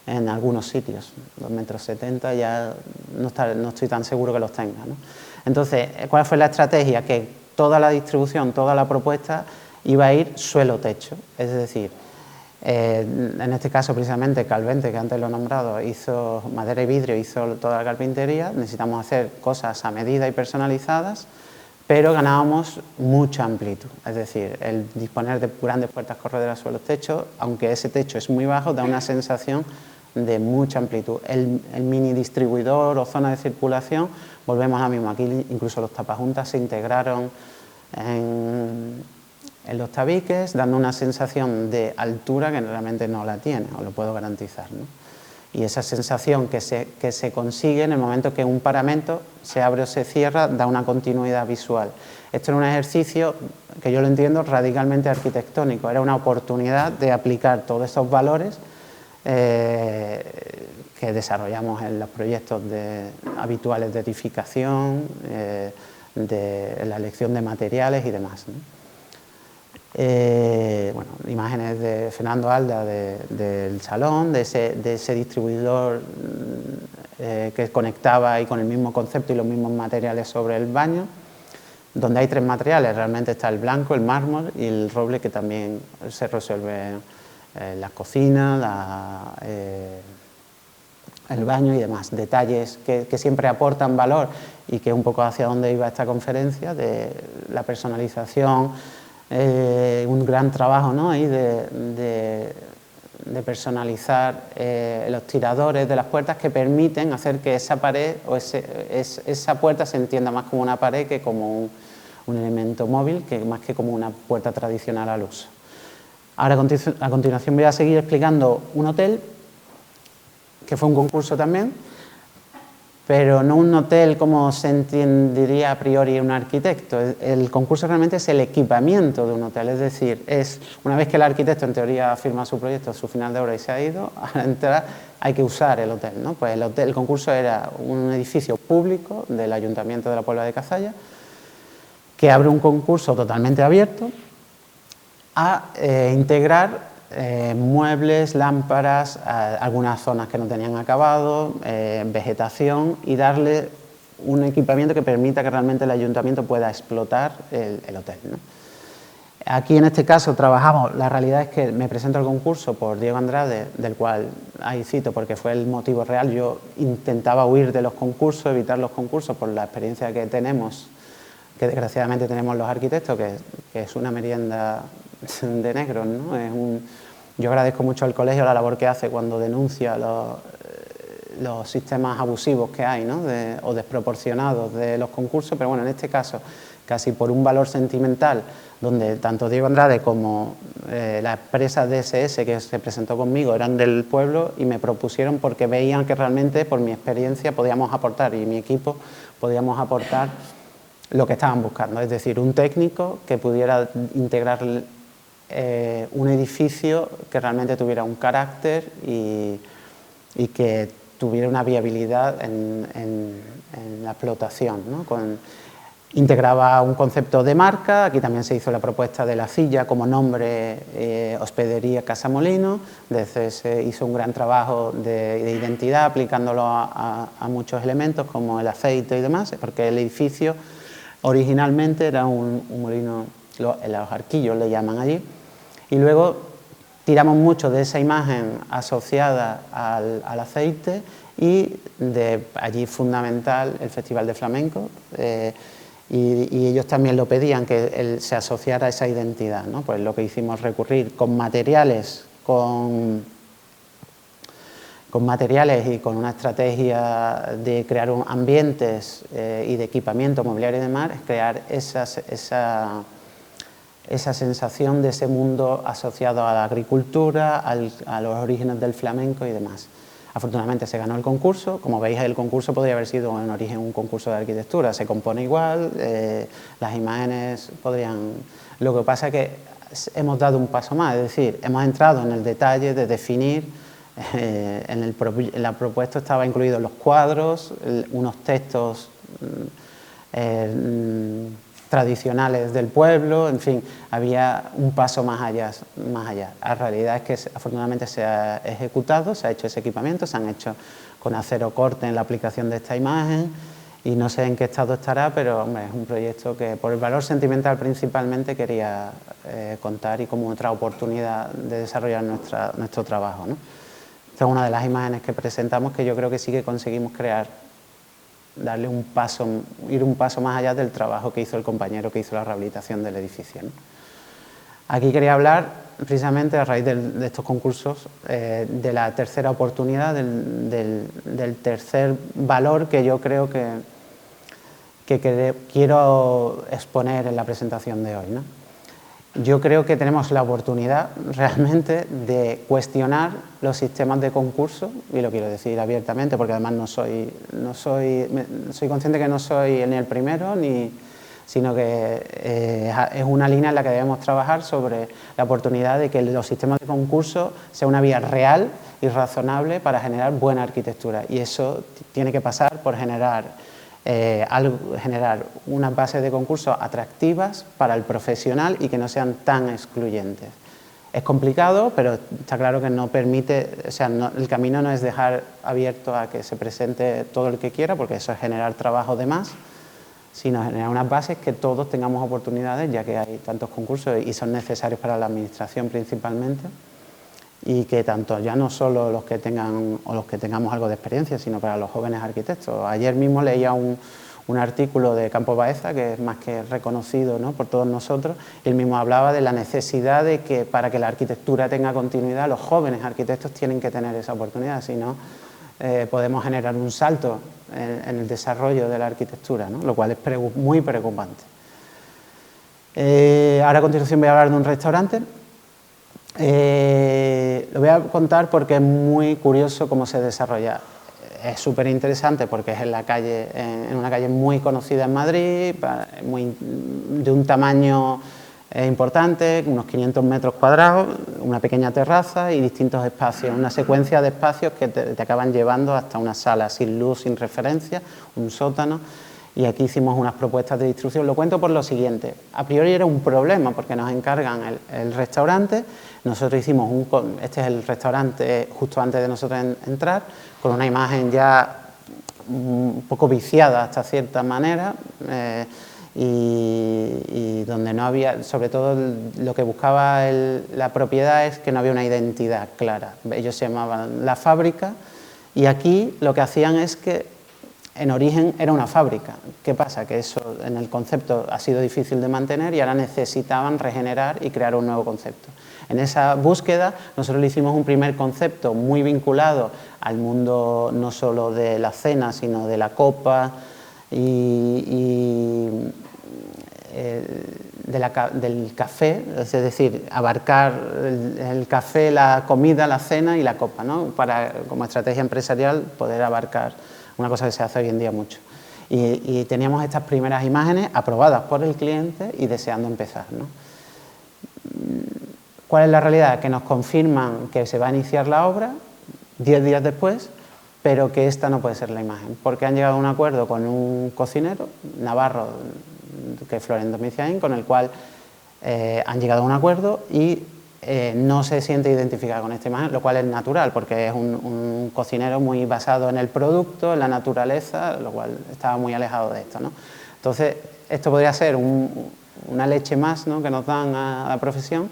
en algunos sitios. 2,70 m ya no estoy tan seguro que los tenga, ¿no? Entonces, ¿cuál fue la estrategia? Que toda la distribución, toda la propuesta iba a ir suelo-techo, es decir, en este caso precisamente Calvente, que antes lo he nombrado, hizo madera y vidrio, hizo toda la carpintería. Necesitamos hacer cosas a medida y personalizadas, pero ganábamos mucha amplitud, es decir, el disponer de grandes puertas correderas suelo-techo, aunque ese techo es muy bajo, da una sensación de mucha amplitud. El mini distribuidor o zona de circulación, volvemos a lo mismo, aquí incluso los tapajuntas se integraron en los tabiques, dando una sensación de altura que realmente no la tiene, os lo puedo garantizar, ¿no? Y esa sensación que se consigue en el momento que un paramento se abre o se cierra, da una continuidad visual. Esto era un ejercicio que yo lo entiendo radicalmente arquitectónico, era una oportunidad de aplicar todos esos valores que desarrollamos en los proyectos habituales de edificación, de la elección de materiales y demás, ¿no? Bueno, imágenes de Fernando Alda del salón, de ese distribuidor que conectaba ahí con el mismo concepto y los mismos materiales sobre el baño, donde hay 3 materiales, realmente está el blanco, el mármol y el roble, que también se resuelve en la cocina, el baño y demás, detalles que siempre aportan valor y que un poco hacia donde iba esta conferencia, de la personalización. Un gran trabajo, ¿no? Ahí de personalizar los tiradores de las puertas, que permiten hacer que esa pared o esa puerta se entienda más como una pared que como un elemento móvil, que más que como una puerta tradicional al uso. Ahora a continuación voy a seguir explicando un hotel, que fue un concurso también, pero no un hotel como se entendería a priori un arquitecto. El concurso realmente es el equipamiento de un hotel, es decir, una vez que el arquitecto en teoría firma su proyecto, su final de obra y se ha ido, al entrar hay que usar el hotel, ¿no? Pues el concurso era un edificio público del Ayuntamiento de la Puebla de Cazalla, que abre un concurso totalmente abierto a integrar muebles, lámparas, algunas zonas que no tenían acabado, vegetación, y darle un equipamiento que permita que realmente el ayuntamiento pueda explotar el hotel, ¿no? Aquí en este caso trabajamos, la realidad es que me presento al concurso por Diego Andrade, del cual ahí cito porque fue el motivo real. Yo intentaba huir de los concursos, evitar los concursos por la experiencia que tenemos, que desgraciadamente tenemos los arquitectos, que es una merienda de negros, ¿no? Yo agradezco mucho al colegio la labor que hace cuando denuncia los sistemas abusivos que hay, ¿no? O desproporcionados de los concursos, pero bueno, en este caso, casi por un valor sentimental, donde tanto Diego Andrade como la empresa DSS que se presentó conmigo eran del pueblo y me propusieron porque veían que realmente, por mi experiencia, podíamos aportar, y mi equipo podíamos aportar lo que estaban buscando, es decir, un técnico que pudiera integrar un edificio que realmente tuviera un carácter y que tuviera una viabilidad en la explotación, ¿no? Integraba un concepto de marca. Aquí también se hizo la propuesta de la silla como nombre, Hospedería Casa Molino. Desde se hizo un gran trabajo de identidad aplicándolo a muchos elementos como el aceite y demás, porque el edificio originalmente era un molino, los arquillos le llaman allí, y luego tiramos mucho de esa imagen asociada al aceite, y de allí fundamental el Festival de Flamenco, y ellos también lo pedían, que se asociara a esa identidad, ¿no? Pues lo que hicimos, recurrir con materiales y con una estrategia de crear ambientes y de equipamiento mobiliario y demás, es crear esa sensación de ese mundo asociado a la agricultura, a los orígenes del flamenco y demás. Afortunadamente se ganó el concurso. Como veis, el concurso podría haber sido en origen un concurso de arquitectura, se compone igual, las imágenes podrían... Lo que pasa es que hemos dado un paso más, es decir, hemos entrado en el detalle de definir, en la propuesta estaba incluidos los cuadros, unos textos tradicionales del pueblo, en fin, había un paso más allá. La realidad es que afortunadamente se ha ejecutado, se ha hecho ese equipamiento, se han hecho con acero corte en la aplicación de esta imagen y no sé en qué estado estará, pero hombre, es un proyecto que por el valor sentimental principalmente quería contar y como otra oportunidad de desarrollar nuestro trabajo, ¿no? Esta es una de las imágenes que presentamos que yo creo que sí que conseguimos crear, darle un paso, ir un paso más allá del trabajo que hizo el compañero que hizo la rehabilitación del edificio, ¿no? Aquí quería hablar precisamente a raíz de estos concursos de la tercera oportunidad, del tercer valor que yo creo que quiero exponer en la presentación de hoy, ¿no? Yo creo que tenemos la oportunidad realmente de cuestionar los sistemas de concurso, y lo quiero decir abiertamente porque además soy consciente que no soy ni el primero, sino que es una línea en la que debemos trabajar sobre la oportunidad de que los sistemas de concurso sean una vía real y razonable para generar buena arquitectura, y eso tiene que pasar por generar unas bases de concurso atractivas para el profesional y que no sean tan excluyentes. Es complicado, pero está claro que no permite, o sea, el camino no es dejar abierto a que se presente todo el que quiera, porque eso es generar trabajo de más, sino generar unas bases que todos tengamos oportunidades, ya que hay tantos concursos y son necesarios para la administración principalmente, y que tanto ya no solo los que tengan o los que tengamos algo de experiencia, sino para los jóvenes arquitectos. Ayer mismo leía un artículo de Campo Baeza, que es más que reconocido, ¿no?, por todos nosotros, y él mismo hablaba de la necesidad de que para que la arquitectura tenga continuidad, los jóvenes arquitectos tienen que tener esa oportunidad, si no podemos generar un salto en el desarrollo de la arquitectura, ¿no?, lo cual es muy preocupante. Ahora a continuación voy a hablar de un restaurante. Lo voy a contar porque es muy curioso cómo se desarrolla. Es súper interesante porque es en una calle muy conocida en Madrid, de un tamaño importante, unos 500 metros cuadrados, una pequeña terraza y distintos espacios, una secuencia de espacios que te acaban llevando hasta una sala sin luz, sin referencia, un sótano. Y aquí hicimos unas propuestas de distribución. Lo cuento por lo siguiente: a priori era un problema porque nos encargan el restaurante. Nosotros hicimos este es el restaurante justo antes de nosotros entrar, con una imagen ya un poco viciada hasta cierta manera, y donde no había, sobre todo lo que buscaba la propiedad es que no había una identidad clara. Ellos se llamaban La Fábrica, y aquí lo que hacían es que en origen era una fábrica. ¿Qué pasa? Que eso en el concepto ha sido difícil de mantener y ahora necesitaban regenerar y crear un nuevo concepto. En esa búsqueda nosotros le hicimos un primer concepto muy vinculado al mundo no solo de la cena, sino de la copa del café, es decir, abarcar el café, la comida, la cena y la copa, ¿no?, para, como estrategia empresarial, poder abarcar una cosa que se hace hoy en día mucho. Y teníamos estas primeras imágenes aprobadas por el cliente y deseando empezar, ¿no? ¿Cuál es la realidad? Que nos confirman que se va a iniciar la obra 10 días después, pero que esta no puede ser la imagen, porque han llegado a un acuerdo con un cocinero navarro, que es Florendo Miciaín, con el cual han llegado a un acuerdo y no se siente identificado con esta imagen, lo cual es natural, porque es un cocinero muy basado en el producto, en la naturaleza, lo cual estaba muy alejado de esto, ¿no? Entonces, esto podría ser una leche más, ¿no?, que nos dan a la profesión,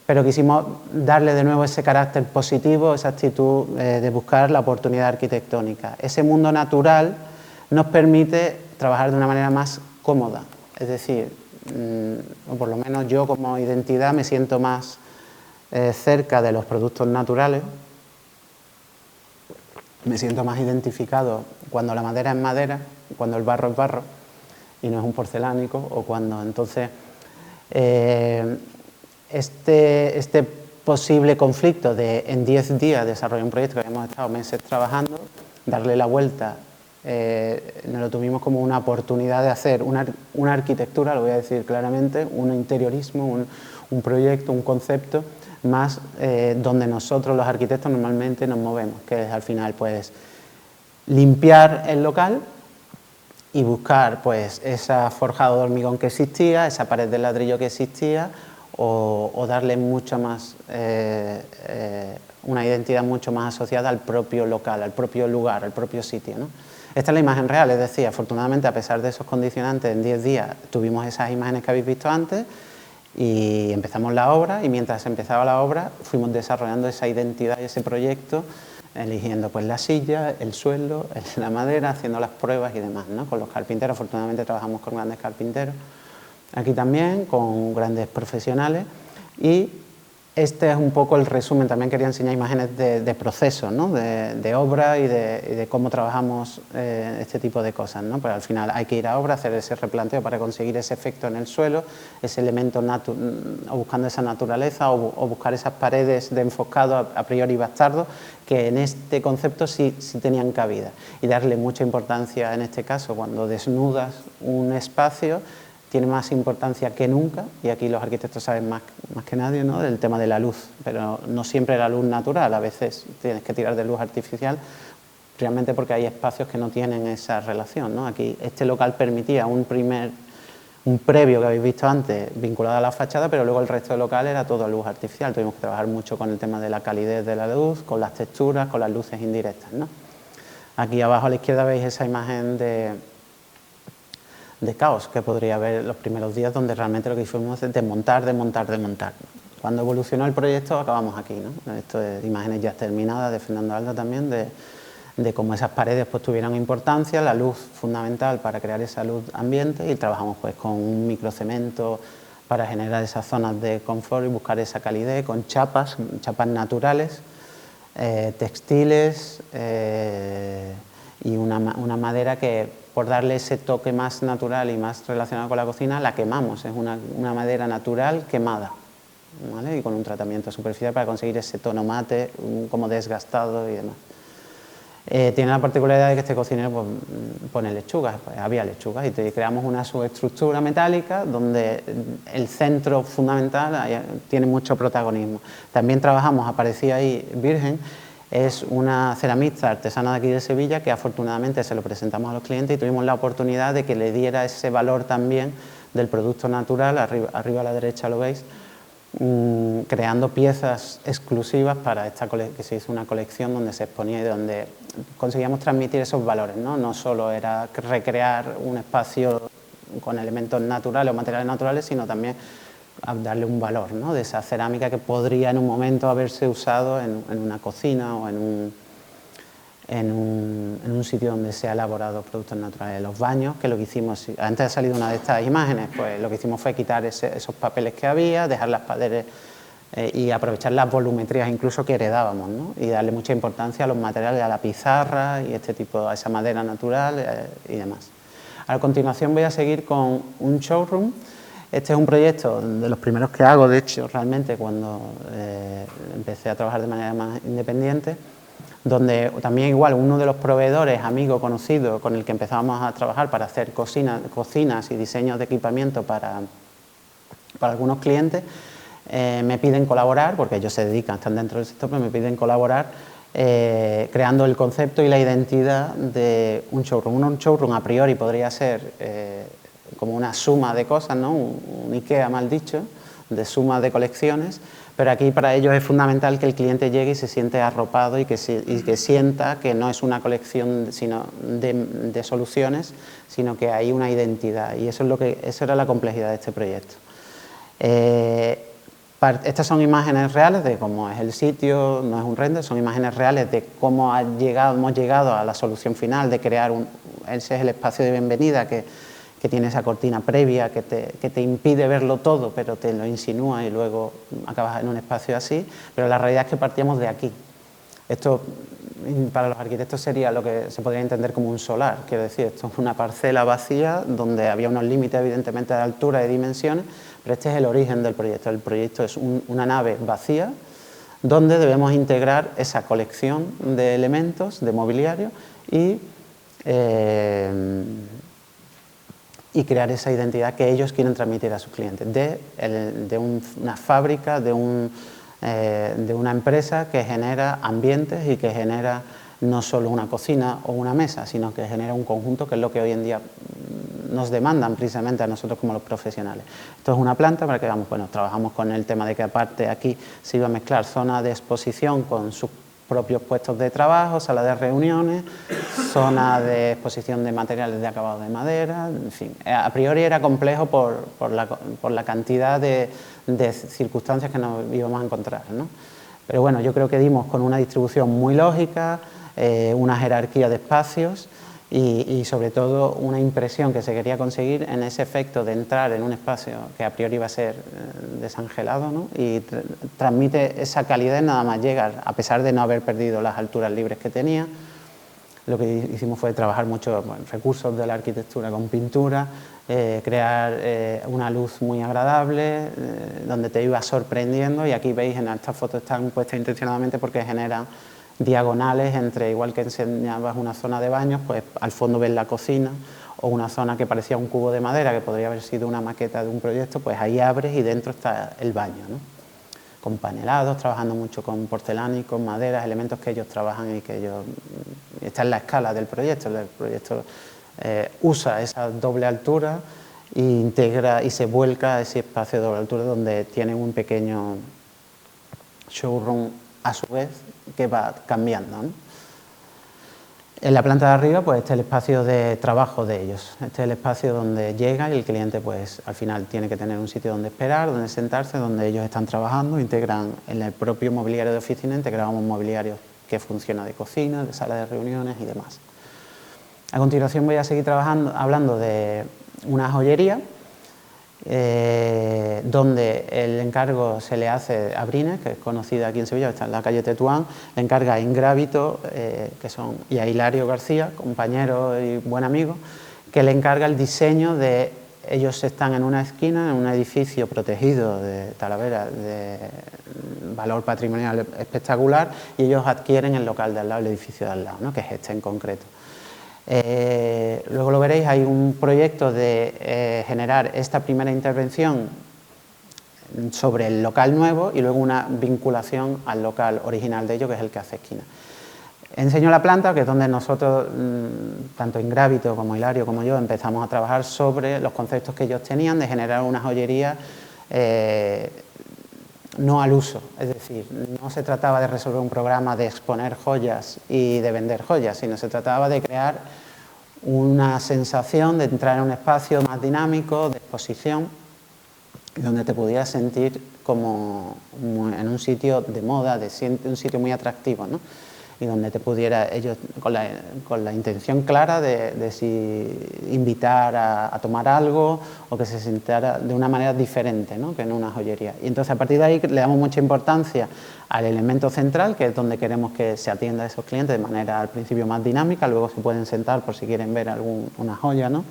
pero quisimos darle de nuevo ese carácter positivo, esa actitud de buscar la oportunidad arquitectónica. Ese mundo natural nos permite trabajar de una manera más cómoda, es decir, o por lo menos yo como identidad me siento más cerca de los productos naturales, me siento más identificado cuando la madera es madera, cuando el barro es barro y no es un porcelánico, o cuando entonces este posible conflicto de en 10 días desarrollar un proyecto que habíamos estado meses trabajando, darle la vuelta, nos lo tuvimos como una oportunidad de hacer una arquitectura, lo voy a decir claramente, un interiorismo, un proyecto, un concepto más donde nosotros los arquitectos normalmente nos movemos, que es al final pues limpiar el local y buscar pues esa forjado de hormigón que existía, esa pared de ladrillo que existía, o darle mucho más, una identidad mucho más asociada al propio local, al propio lugar, al propio sitio, ¿no? Esta es la imagen real, es decir, afortunadamente a pesar de esos condicionantes, en 10 días tuvimos esas imágenes que habéis visto antes y empezamos la obra, y mientras empezaba la obra fuimos desarrollando esa identidad y ese proyecto, eligiendo pues la silla, el suelo, la madera, haciendo las pruebas y demás, ¿no? Con los carpinteros, afortunadamente trabajamos con grandes carpinteros, aquí también con grandes profesionales, y este es un poco el resumen. También quería enseñar imágenes de procesos, ¿no? de obra y de cómo trabajamos este tipo de cosas, ¿no? Pero al final hay que ir a obra, hacer ese replanteo para conseguir ese efecto en el suelo, ese elemento o buscando esa naturaleza, o buscar esas paredes de enfoscado a priori bastardo, que en este concepto sí tenían cabida, y darle mucha importancia en este caso cuando desnudas un espacio. Tiene más importancia que nunca, y aquí los arquitectos saben más que nadie, ¿no? Del tema de la luz, pero no siempre la luz natural, a veces tienes que tirar de luz artificial, realmente porque hay espacios que no tienen esa relación, ¿no? Aquí este local permitía un previo que habéis visto antes vinculado a la fachada, pero luego el resto del local era todo luz artificial. Tuvimos que trabajar mucho con el tema de la calidez de la luz, con las texturas, con las luces indirectas, ¿no? Aquí abajo a la izquierda veis esa imagen de caos que podría haber los primeros días, donde realmente lo que hicimos es desmontar. Cuando evolucionó el proyecto acabamos aquí, ¿no? Esto es imágenes ya terminadas de Fernando Alda también, de cómo esas paredes pues tuvieron importancia, la luz fundamental para crear esa luz ambiente, y trabajamos pues con un microcemento para generar esas zonas de confort y buscar esa calidez, con chapas naturales, textiles, y una madera que, por darle ese toque más natural y más relacionado con la cocina, la quemamos. Es una madera natural quemada, ¿vale? Y con un tratamiento superficial para conseguir ese tono mate, como desgastado y demás. Tiene la particularidad de que este cocinero pues, pone lechugas, pues había lechugas, y creamos una subestructura metálica donde el centro fundamental tiene mucho protagonismo. También trabajamos, aparecía ahí Virgen, es una ceramista artesana de aquí de Sevilla, que afortunadamente se lo presentamos a los clientes y tuvimos la oportunidad de que le diera ese valor también del producto natural. Arriba a la derecha lo veis, creando piezas exclusivas para esta que se hizo una colección donde se exponía y donde conseguíamos transmitir esos valores, ¿no? No solo era recrear un espacio con elementos naturales o materiales naturales, sino también darle un valor, ¿no? De esa cerámica que podría en un momento haberse usado en una cocina o en un sitio donde se ha elaborado productos naturales. Los baños, que lo que hicimos, antes ha salido una de estas imágenes, pues lo que hicimos fue quitar esos papeles que había, dejar las paredes y aprovechar las volumetrías incluso que heredábamos, ¿no? Y darle mucha importancia a los materiales, a la pizarra y este tipo, a esa madera natural y demás. A continuación voy a seguir con un showroom. Este es un proyecto de los primeros que hago, de hecho, realmente cuando empecé a trabajar de manera más independiente, donde también igual uno de los proveedores, amigo, conocido, con el que empezábamos a trabajar para hacer cocinas y diseños de equipamiento para algunos clientes, me piden colaborar, porque ellos se dedican, están dentro del sector, pero me piden colaborar creando el concepto y la identidad de un showroom. Un showroom a priori podría ser como una suma de cosas, ¿no? Un IKEA mal dicho, de suma de colecciones, pero aquí para ellos es fundamental que el cliente llegue y se siente arropado y que sienta que no es una colección sino de soluciones, sino que hay una identidad, y eso era la complejidad de este proyecto. Estas son imágenes reales de cómo es el sitio, no es un render, son imágenes reales de cómo hemos llegado a la solución final de crear ese es el espacio de bienvenida que tiene esa cortina previa que te impide verlo todo, pero te lo insinúa y luego acabas en un espacio así, pero la realidad es que partíamos de aquí. Esto para los arquitectos sería lo que se podría entender como un solar, quiero decir, esto es una parcela vacía donde había unos límites evidentemente de altura y dimensiones, pero este es el origen del proyecto. El proyecto es una nave vacía donde debemos integrar esa colección de elementos de mobiliario y crear esa identidad que ellos quieren transmitir a sus clientes, de una fábrica, de una empresa que genera ambientes y que genera no solo una cocina o una mesa, sino que genera un conjunto, que es lo que hoy en día nos demandan precisamente a nosotros como los profesionales. Esto es una planta para que veamos, bueno, trabajamos con el tema de que aparte aquí se iba a mezclar zona de exposición con sus propios puestos de trabajo, sala de reuniones, zona de exposición de materiales de acabado de madera, en fin. A priori era complejo por la cantidad de circunstancias que nos íbamos a encontrar, ¿no? Pero bueno, yo creo que dimos con una distribución muy lógica, una jerarquía de espacios y sobre todo una impresión que se quería conseguir en ese efecto de entrar en un espacio que a priori iba a ser desangelado, ¿no? Y transmite esa calidez nada más llegar, a pesar de no haber perdido las alturas libres que tenía. Lo que hicimos fue trabajar mucho recursos de la arquitectura con pintura, crear una luz muy agradable, donde te iba sorprendiendo, y aquí veis en estas fotos están puestas intencionadamente porque generan diagonales entre, igual que enseñabas una zona de baños, pues al fondo ves la cocina, o una zona que parecía un cubo de madera que podría haber sido una maqueta de un proyecto, pues ahí abres y dentro está el baño, ¿no? Con panelados, trabajando mucho con porcelánicos, maderas, elementos que ellos trabajan y que ellos... Esta es la escala del proyecto. El proyecto usa esa doble altura e integra y se vuelca a ese espacio de doble altura donde tiene un pequeño showroom a su vez que va cambiando, ¿no? En la planta de arriba, pues este es el espacio de trabajo de ellos. Este es el espacio donde llega y el cliente, pues al final tiene que tener un sitio donde esperar, donde sentarse, donde ellos están trabajando. Integran en el propio mobiliario de oficina, integramos mobiliario que funciona de cocina, de sala de reuniones y demás. A continuación voy a seguir hablando de una joyería, donde el encargo se le hace a Brines, que es conocida aquí en Sevilla, está en la calle Tetuán, le encarga a Ingrábito, y a Hilario García, compañero y buen amigo, que le encarga el diseño de... Ellos están en una esquina, en un edificio protegido de Talavera, de valor patrimonial espectacular, y ellos adquieren el local de al lado, el edificio de al lado, ¿no? Que es este en concreto. Luego lo veréis, hay un proyecto de generar esta primera intervención sobre el local nuevo y luego una vinculación al local original de ellos, que es el que hace esquina. Enseño la planta, que es donde nosotros, tanto Ingrábito como Hilario como yo, empezamos a trabajar sobre los conceptos que ellos tenían de generar una joyería no al uso, es decir, no se trataba de resolver un programa de exponer joyas y de vender joyas, sino se trataba de crear una sensación de entrar en un espacio más dinámico, de exposición, donde te pudieras sentir como en un sitio de moda, un sitio muy atractivo, ¿no? Y donde te pudiera, ellos con la intención clara de si invitar a tomar algo o que se sintiera de una manera diferente, ¿no? Que en una joyería. Y entonces a partir de ahí le damos mucha importancia al elemento central, que es donde queremos que se atienda a esos clientes de manera al principio más dinámica, luego se pueden sentar por si quieren ver una joya, ¿no?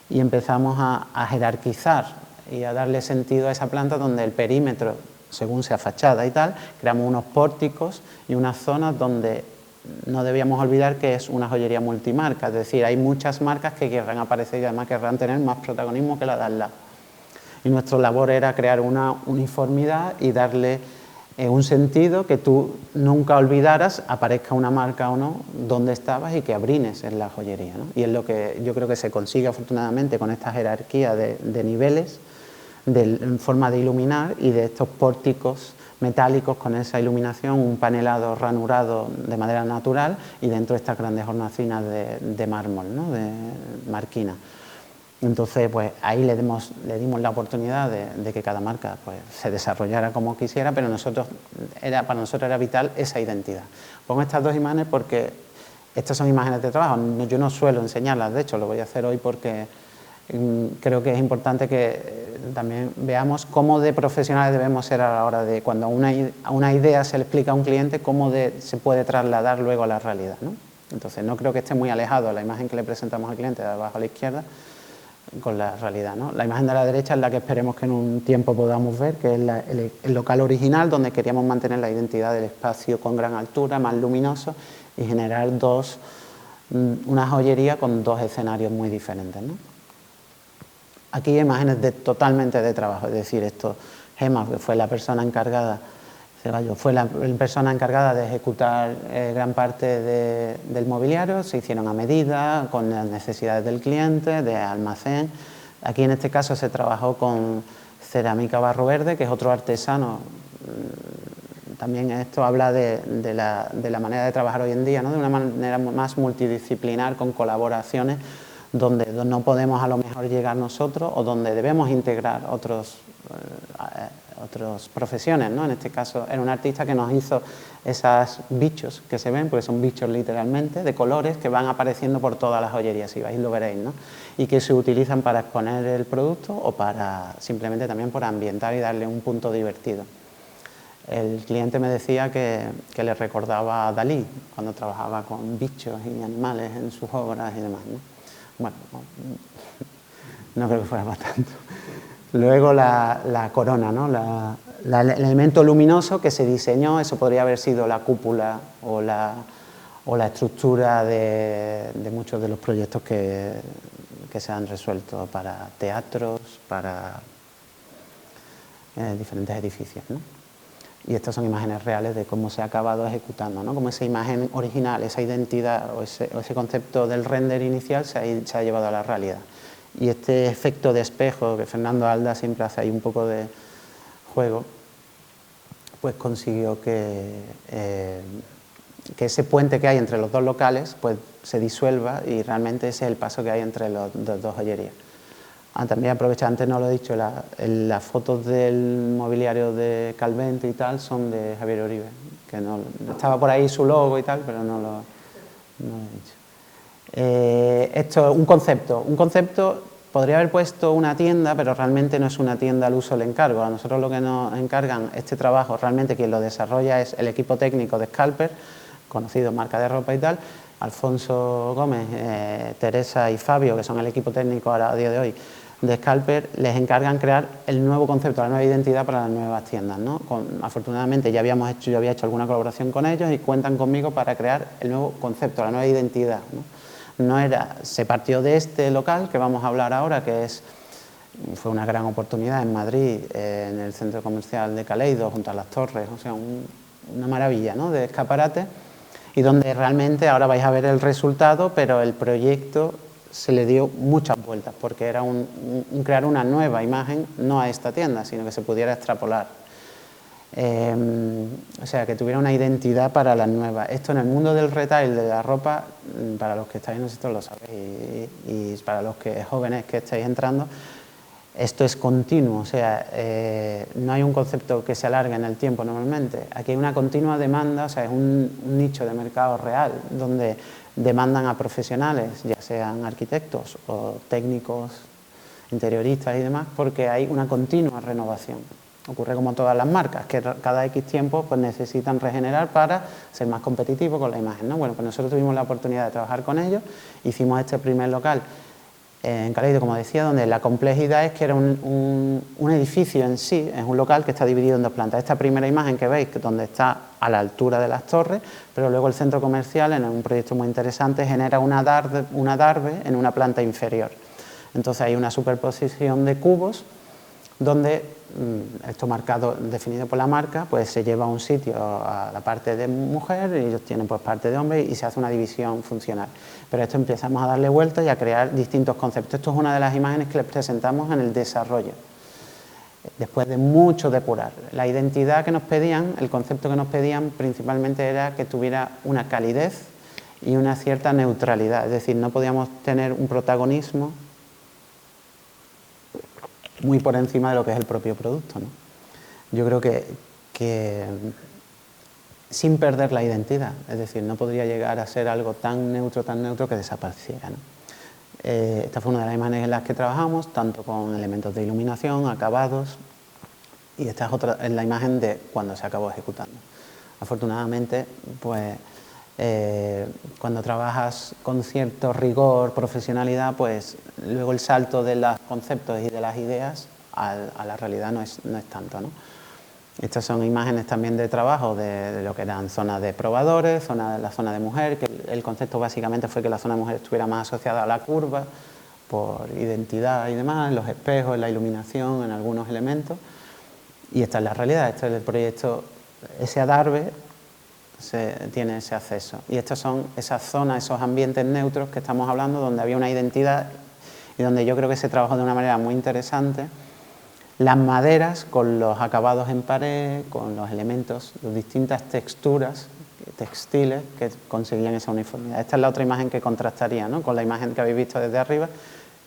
Y empezamos a jerarquizar y a darle sentido a esa planta donde el perímetro, según sea fachada y tal, creamos unos pórticos y unas zonas donde no debíamos olvidar que es una joyería multimarca, es decir, hay muchas marcas que querrán aparecer y además querrán tener más protagonismo que la de al lado. Y nuestra labor era crear una uniformidad y darle un sentido que tú nunca olvidaras, aparezca una marca o no, dónde estabas y que abrines en la joyería, ¿no? Y es lo que yo creo que se consigue afortunadamente con esta jerarquía de niveles, en forma de iluminar y de estos pórticos metálicos con esa iluminación, un panelado ranurado de madera natural y dentro estas grandes hornacinas de mármol, ¿no? De marquina. Entonces, pues ahí le dimos la oportunidad de que cada marca pues, se desarrollara como quisiera, pero para nosotros era vital esa identidad. Pongo estas dos imágenes porque estas son imágenes de trabajo, yo no suelo enseñarlas, de hecho lo voy a hacer hoy porque creo que es importante que también veamos cómo de profesionales debemos ser a la hora de, cuando a una idea se le explica a un cliente, cómo se puede trasladar luego a la realidad, ¿no? Entonces no creo que esté muy alejado la imagen que le presentamos al cliente de abajo a la izquierda, con la realidad, ¿no? La imagen de la derecha es la que esperemos que en un tiempo podamos ver, que es el local original donde queríamos mantener la identidad del espacio con gran altura, más luminoso, y generar una joyería con dos escenarios muy diferentes, ¿no? Aquí hay imágenes totalmente de trabajo, es decir, Gemma, que fue la persona encargada, Ceballos, fue la persona encargada de ejecutar gran parte del mobiliario, se hicieron a medida, con las necesidades del cliente, de almacén. Aquí en este caso se trabajó con Cerámica Barro Verde, que es otro artesano. También esto habla de la manera de trabajar hoy en día, ¿no? De una manera más multidisciplinar, con colaboraciones, donde no podemos a lo mejor llegar nosotros o donde debemos integrar otras profesiones, ¿no? En este caso era un artista que nos hizo esos bichos que se ven, porque son bichos literalmente, de colores que van apareciendo por todas las joyerías, si vais lo veréis, ¿no? Y que se utilizan para exponer el producto o para simplemente también por ambientar y darle un punto divertido. El cliente me decía que le recordaba a Dalí cuando trabajaba con bichos y animales en sus obras y demás, ¿no? Bueno, no creo que fuera para tanto. Luego la corona, ¿no? El elemento luminoso que se diseñó, eso podría haber sido la cúpula o la estructura de muchos de los proyectos que se han resuelto para teatros, para diferentes edificios, ¿no? Y estas son imágenes reales de cómo se ha acabado ejecutando, ¿no? Como esa imagen original, esa identidad o ese concepto del render inicial se ha llevado a la realidad. Y este efecto de espejo que Fernando Alda siempre hace ahí un poco de juego, pues consiguió que ese puente que hay entre los dos locales pues se disuelva, y realmente ese es el paso que hay entre las dos joyerías. También aprovecho, antes no lo he dicho, las fotos del mobiliario de Calvente y tal son de Javier Oribe, que no estaba por ahí su logo y tal, pero no lo he dicho. Esto es un concepto, podría haber puesto una tienda, pero realmente no es una tienda al uso del encargo. A nosotros lo que nos encargan este trabajo, realmente quien lo desarrolla es el equipo técnico de Scalper, conocido marca de ropa y tal, Alfonso Gómez, Teresa y Fabio, que son el equipo técnico ahora a día de hoy de Scalper, les encargan crear el nuevo concepto, la nueva identidad para las nuevas tiendas, ¿no? Afortunadamente yo había hecho alguna colaboración con ellos y cuentan conmigo para crear el nuevo concepto, la nueva identidad, ¿no? Se partió de este local que vamos a hablar ahora, que fue una gran oportunidad en Madrid, en el centro comercial de Caleido, junto a las torres, o sea, una maravilla, ¿no? De escaparate, y donde realmente ahora vais a ver el resultado, pero el proyecto se le dio muchas vueltas, porque era crear una nueva imagen, no a esta tienda, sino que se pudiera extrapolar. O sea, que tuviera una identidad para las nuevas. Esto en el mundo del retail, de la ropa, para los que estáis en el sector lo sabéis, y para los jóvenes que estáis entrando, esto es continuo, o sea, no hay un concepto que se alargue en el tiempo normalmente. Aquí hay una continua demanda, o sea, es un nicho de mercado real, donde demandan a profesionales, ya sean arquitectos o técnicos, interioristas y demás, porque hay una continua renovación. Ocurre como todas las marcas, que cada X tiempo pues necesitan regenerar para ser más competitivos con la imagen, ¿no? Bueno, pues nosotros tuvimos la oportunidad de trabajar con ellos, hicimos este primer local en Caleido, como decía, donde la complejidad es que era un edificio en sí, es un local que está dividido en dos plantas. Esta primera imagen que veis, donde está a la altura de las torres, pero luego el centro comercial, en un proyecto muy interesante, genera una darbe en una planta inferior. Entonces hay una superposición de cubos donde esto marcado, definido por la marca, pues se lleva a un sitio a la parte de mujer y ellos tienen pues parte de hombre y se hace una división funcional. Pero esto empezamos a darle vueltas y a crear distintos conceptos. Esto es una de las imágenes que les presentamos en el desarrollo, después de mucho depurar. La identidad que nos pedían, el concepto que nos pedían principalmente era que tuviera una calidez y una cierta neutralidad, es decir, no podíamos tener un protagonismo muy por encima de lo que es el propio producto, ¿no? Yo creo que sin perder la identidad, es decir, no podría llegar a ser algo tan neutro que desapareciera, ¿no? Esta fue una de las imágenes en las que trabajamos, tanto con elementos de iluminación, acabados, y esta es la imagen de cuando se acabó ejecutando. Afortunadamente, pues Cuando trabajas con cierto rigor, profesionalidad, pues luego el salto de los conceptos y de las ideas a la realidad no es tanto, ¿no? Estas son imágenes también de trabajo de lo que eran zonas de probadores, la zona de mujer, que el concepto básicamente fue que la zona de mujer estuviera más asociada a la curva, por identidad y demás, en los espejos, en la iluminación, en algunos elementos. Y esta es la realidad, este es el proyecto, ese adarve tiene ese acceso. Y estas son esas zonas, esos ambientes neutros que estamos hablando, donde había una identidad y donde yo creo que se trabajó de una manera muy interesante. Las maderas con los acabados en pared, con los elementos, las distintas texturas textiles que conseguían esa uniformidad. Esta es la otra imagen que contrastaría, ¿no?, con la imagen que habéis visto desde arriba.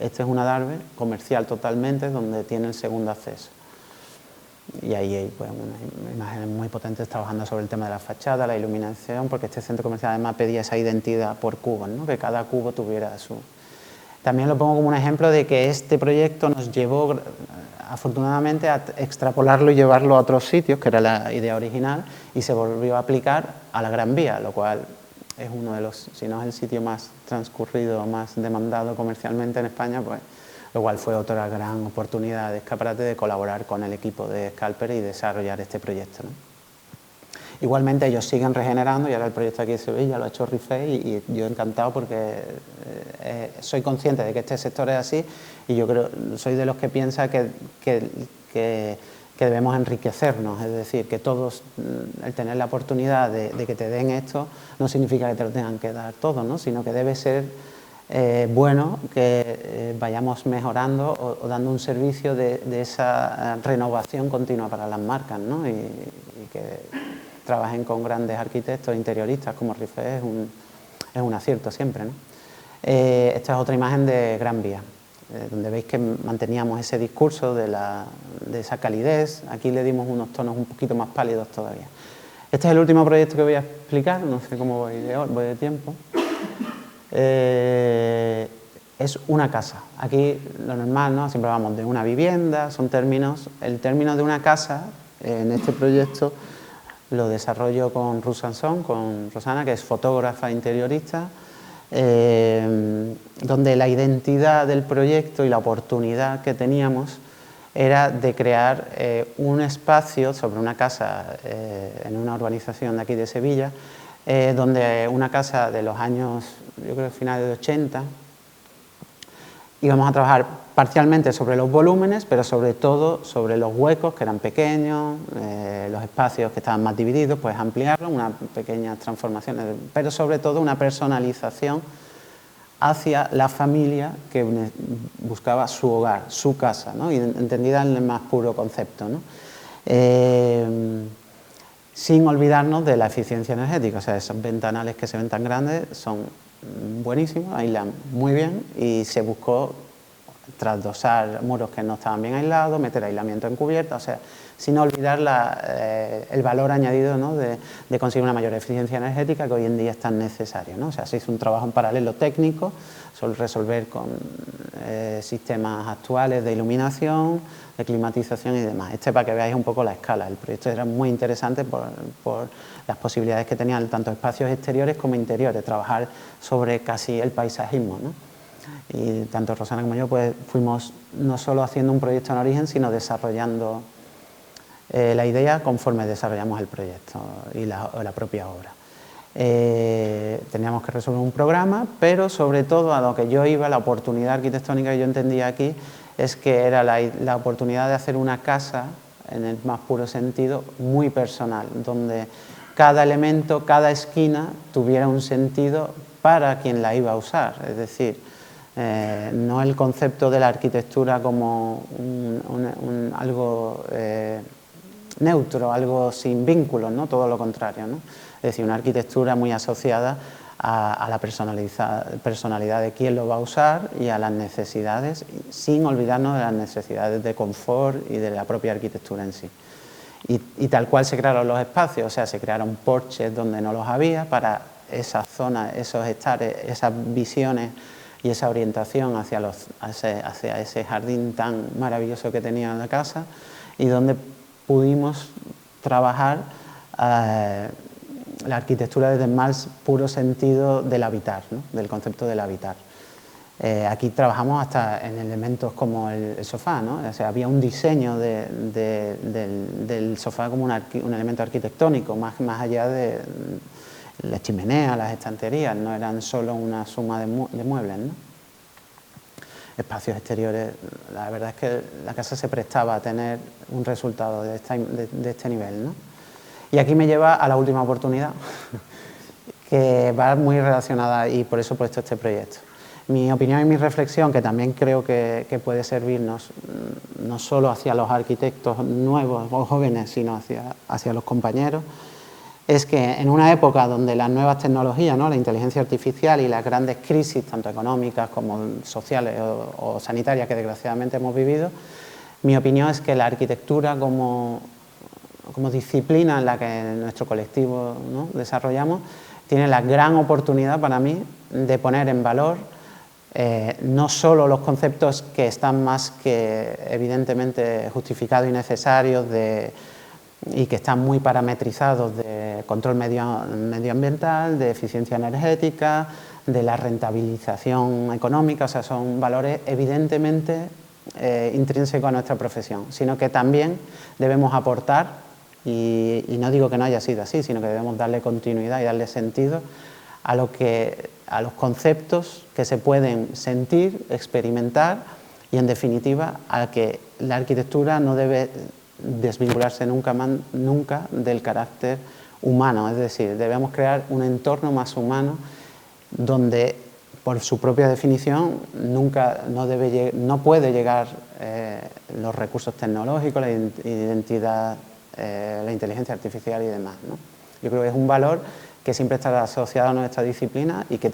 Este es un adarve comercial totalmente, donde tiene el segundo acceso. Y ahí hay pues, unas imágenes muy potentes trabajando sobre el tema de la fachada, la iluminación, porque este centro comercial además pedía esa identidad por cubos, ¿no?, que cada cubo tuviera su... También lo pongo como un ejemplo de que este proyecto nos llevó, afortunadamente, a extrapolarlo y llevarlo a otros sitios, que era la idea original, y se volvió a aplicar a la Gran Vía, lo cual es uno de los, si no es el sitio más transcurrido, más demandado comercialmente en España, pues lo cual fue otra gran oportunidad de escaparate de colaborar con el equipo de Scalper y desarrollar este proyecto, ¿no? Igualmente ellos siguen regenerando y ahora el proyecto aquí de Sevilla lo ha hecho RIFE y yo encantado porque soy consciente de que este sector es así y yo creo, soy de los que piensa que debemos enriquecernos, es decir, que todos, el tener la oportunidad de que te den esto no significa que te lo tengan que dar todo, ¿no?, sino que debe ser bueno que vayamos mejorando o dando un servicio de esa renovación continua para las marcas, ¿no?, y que trabajen con grandes arquitectos interioristas como RIFE es un acierto siempre, ¿no? Esta es otra imagen de Gran Vía, donde veis que manteníamos ese discurso de esa calidez. Aquí le dimos unos tonos un poquito más pálidos todavía. Este es el último proyecto que voy a explicar, no sé cómo voy de tiempo. Es una casa. Aquí lo normal, ¿no?, siempre vamos de una vivienda, son términos. El término de una casa en este proyecto lo desarrollo con Ruth Sanson, con Rosana, que es fotógrafa interiorista, donde la identidad del proyecto y la oportunidad que teníamos era de crear un espacio sobre una casa en una urbanización de aquí de Sevilla, donde una casa de los años, yo creo, finales de 80, íbamos a trabajar parcialmente sobre los volúmenes, pero sobre todo sobre los huecos, que eran pequeños, los espacios que estaban más divididos, pues ampliarlos, unas pequeñas transformaciones, pero sobre todo una personalización hacia la familia que buscaba su hogar, su casa, ¿no?, y entendida en el más puro concepto, ¿no?, sin olvidarnos de la eficiencia energética. O sea, esos ventanales que se ven tan grandes son buenísimos, aíslan muy bien y se buscó trasdosar muros que no estaban bien aislados, meter aislamiento en cubierta, o sea, sin olvidar el valor añadido, ¿no?, de conseguir una mayor eficiencia energética que hoy en día es tan necesario, ¿no? O sea, se hizo un trabajo en paralelo técnico, resolver con sistemas actuales de iluminación, de climatización y demás. Para que veáis un poco la escala. El proyecto era muy interesante por las posibilidades que tenían tanto espacios exteriores como interiores, trabajar sobre casi el paisajismo, ¿no? Y tanto Rosana como yo pues fuimos no solo haciendo un proyecto en origen, sino desarrollando la idea conforme desarrollamos el proyecto y la propia obra. Teníamos que resolver un programa, pero sobre todo a lo que yo iba, la oportunidad arquitectónica que yo entendía aquí es que era la oportunidad de hacer una casa, en el más puro sentido, muy personal, donde cada elemento, cada esquina tuviera un sentido para quien la iba a usar, es decir, no el concepto de la arquitectura como algo neutro, algo sin vínculos, ¿no?, todo lo contrario, ¿no? Es decir, una arquitectura muy asociada a la personalidad de quien lo va a usar y a las necesidades, sin olvidarnos de las necesidades de confort y de la propia arquitectura en sí. Y tal cual se crearon los espacios, o sea, se crearon porches donde no los había para esas zonas, esos estares, esas visiones y esa orientación hacia ese jardín tan maravilloso que tenía la casa, y donde pudimos trabajar la arquitectura desde el más puro sentido del habitar, ¿no? Del concepto del habitar. Aquí trabajamos hasta en elementos como el sofá, ¿no? O sea, había un diseño del sofá como un elemento arquitectónico, más allá de las chimeneas, las estanterías, no eran solo una suma de muebles, ¿no? Espacios exteriores, la verdad es que la casa se prestaba a tener un resultado de este nivel, ¿no? Y aquí me lleva a la última oportunidad, que va muy relacionada, y por eso he puesto este proyecto. Mi opinión y mi reflexión, que también creo que puede servirnos no solo hacia los arquitectos nuevos o jóvenes, sino hacia los compañeros, es que en una época donde las nuevas tecnologías, ¿no? La inteligencia artificial y las grandes crisis, tanto económicas como sociales o sanitarias que desgraciadamente hemos vivido, mi opinión es que la arquitectura como disciplina en la que nuestro colectivo, ¿no? desarrollamos, tiene la gran oportunidad para mí de poner en valor no solo los conceptos que están más que evidentemente justificados y necesarios y que están muy parametrizados de control medioambiental, de eficiencia energética, de la rentabilización económica, o sea, son valores evidentemente intrínsecos a nuestra profesión, sino que también debemos aportar, y no digo que no haya sido así, sino que debemos darle continuidad y darle sentido a los conceptos que se pueden sentir, experimentar y, en definitiva, a que la arquitectura no debe desvincularse nunca del carácter humano, es decir, debemos crear un entorno más humano donde, por su propia definición, no puede llegar los recursos tecnológicos, la identidad, la inteligencia artificial y demás, ¿no? Yo creo que es un valor que siempre estará asociado a nuestra disciplina y que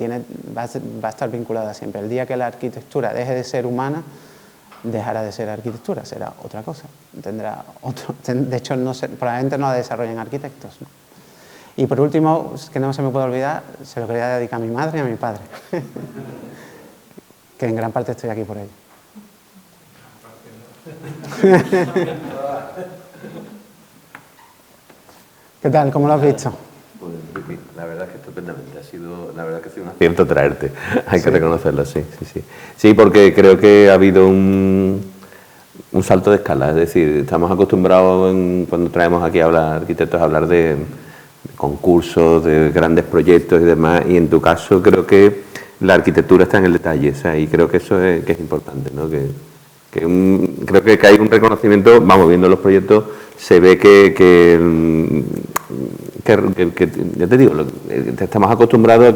va a estar vinculada siempre. El día que la arquitectura deje de ser humana, dejará de ser arquitectura, será otra cosa. De hecho, probablemente no la desarrollen arquitectos, ¿no? Y por último, que no se me puede olvidar, se lo quería dedicar a mi madre y a mi padre, que en gran parte estoy aquí por ellos. ¿Qué tal? ¿Cómo lo has visto? Pues, la verdad es que estupendamente, la verdad que ha sido un acierto traerte, hay que reconocerlo, sí. Sí, porque creo que ha habido un salto de escala, es decir, estamos acostumbrados cuando traemos aquí a hablar arquitectos a hablar de concursos, de grandes proyectos y demás, y en tu caso creo que la arquitectura está en el detalle, o sea, y creo que eso es importante, ¿no? Creo que hay un reconocimiento, vamos, viendo los proyectos, se ve que ya te digo, estamos acostumbrados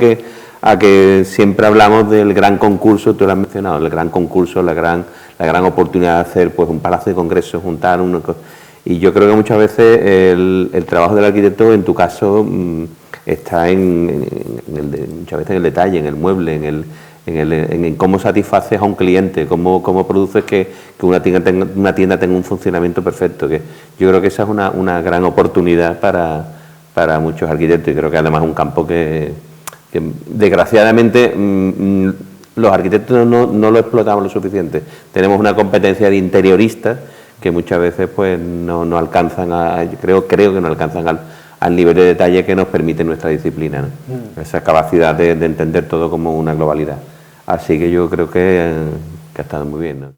a que siempre hablamos del gran concurso, tú lo has mencionado, el gran concurso, la gran oportunidad de hacer pues un palacio de congresos, juntar uno, y yo creo que muchas veces el trabajo del arquitecto, en tu caso, está muchas veces en el detalle, en el mueble, en cómo satisfaces a un cliente, cómo produces que una tienda tenga un funcionamiento perfecto, que yo creo que esa es una gran oportunidad para muchos arquitectos, y creo que además es un campo que desgraciadamente los arquitectos no lo explotamos lo suficiente. Tenemos una competencia de interioristas que muchas veces pues no alcanzan creo que no alcanzan al nivel de detalle que nos permite nuestra disciplina, ¿no? Esa capacidad de entender todo como una globalidad. Así que yo creo que ha estado muy bien, ¿no?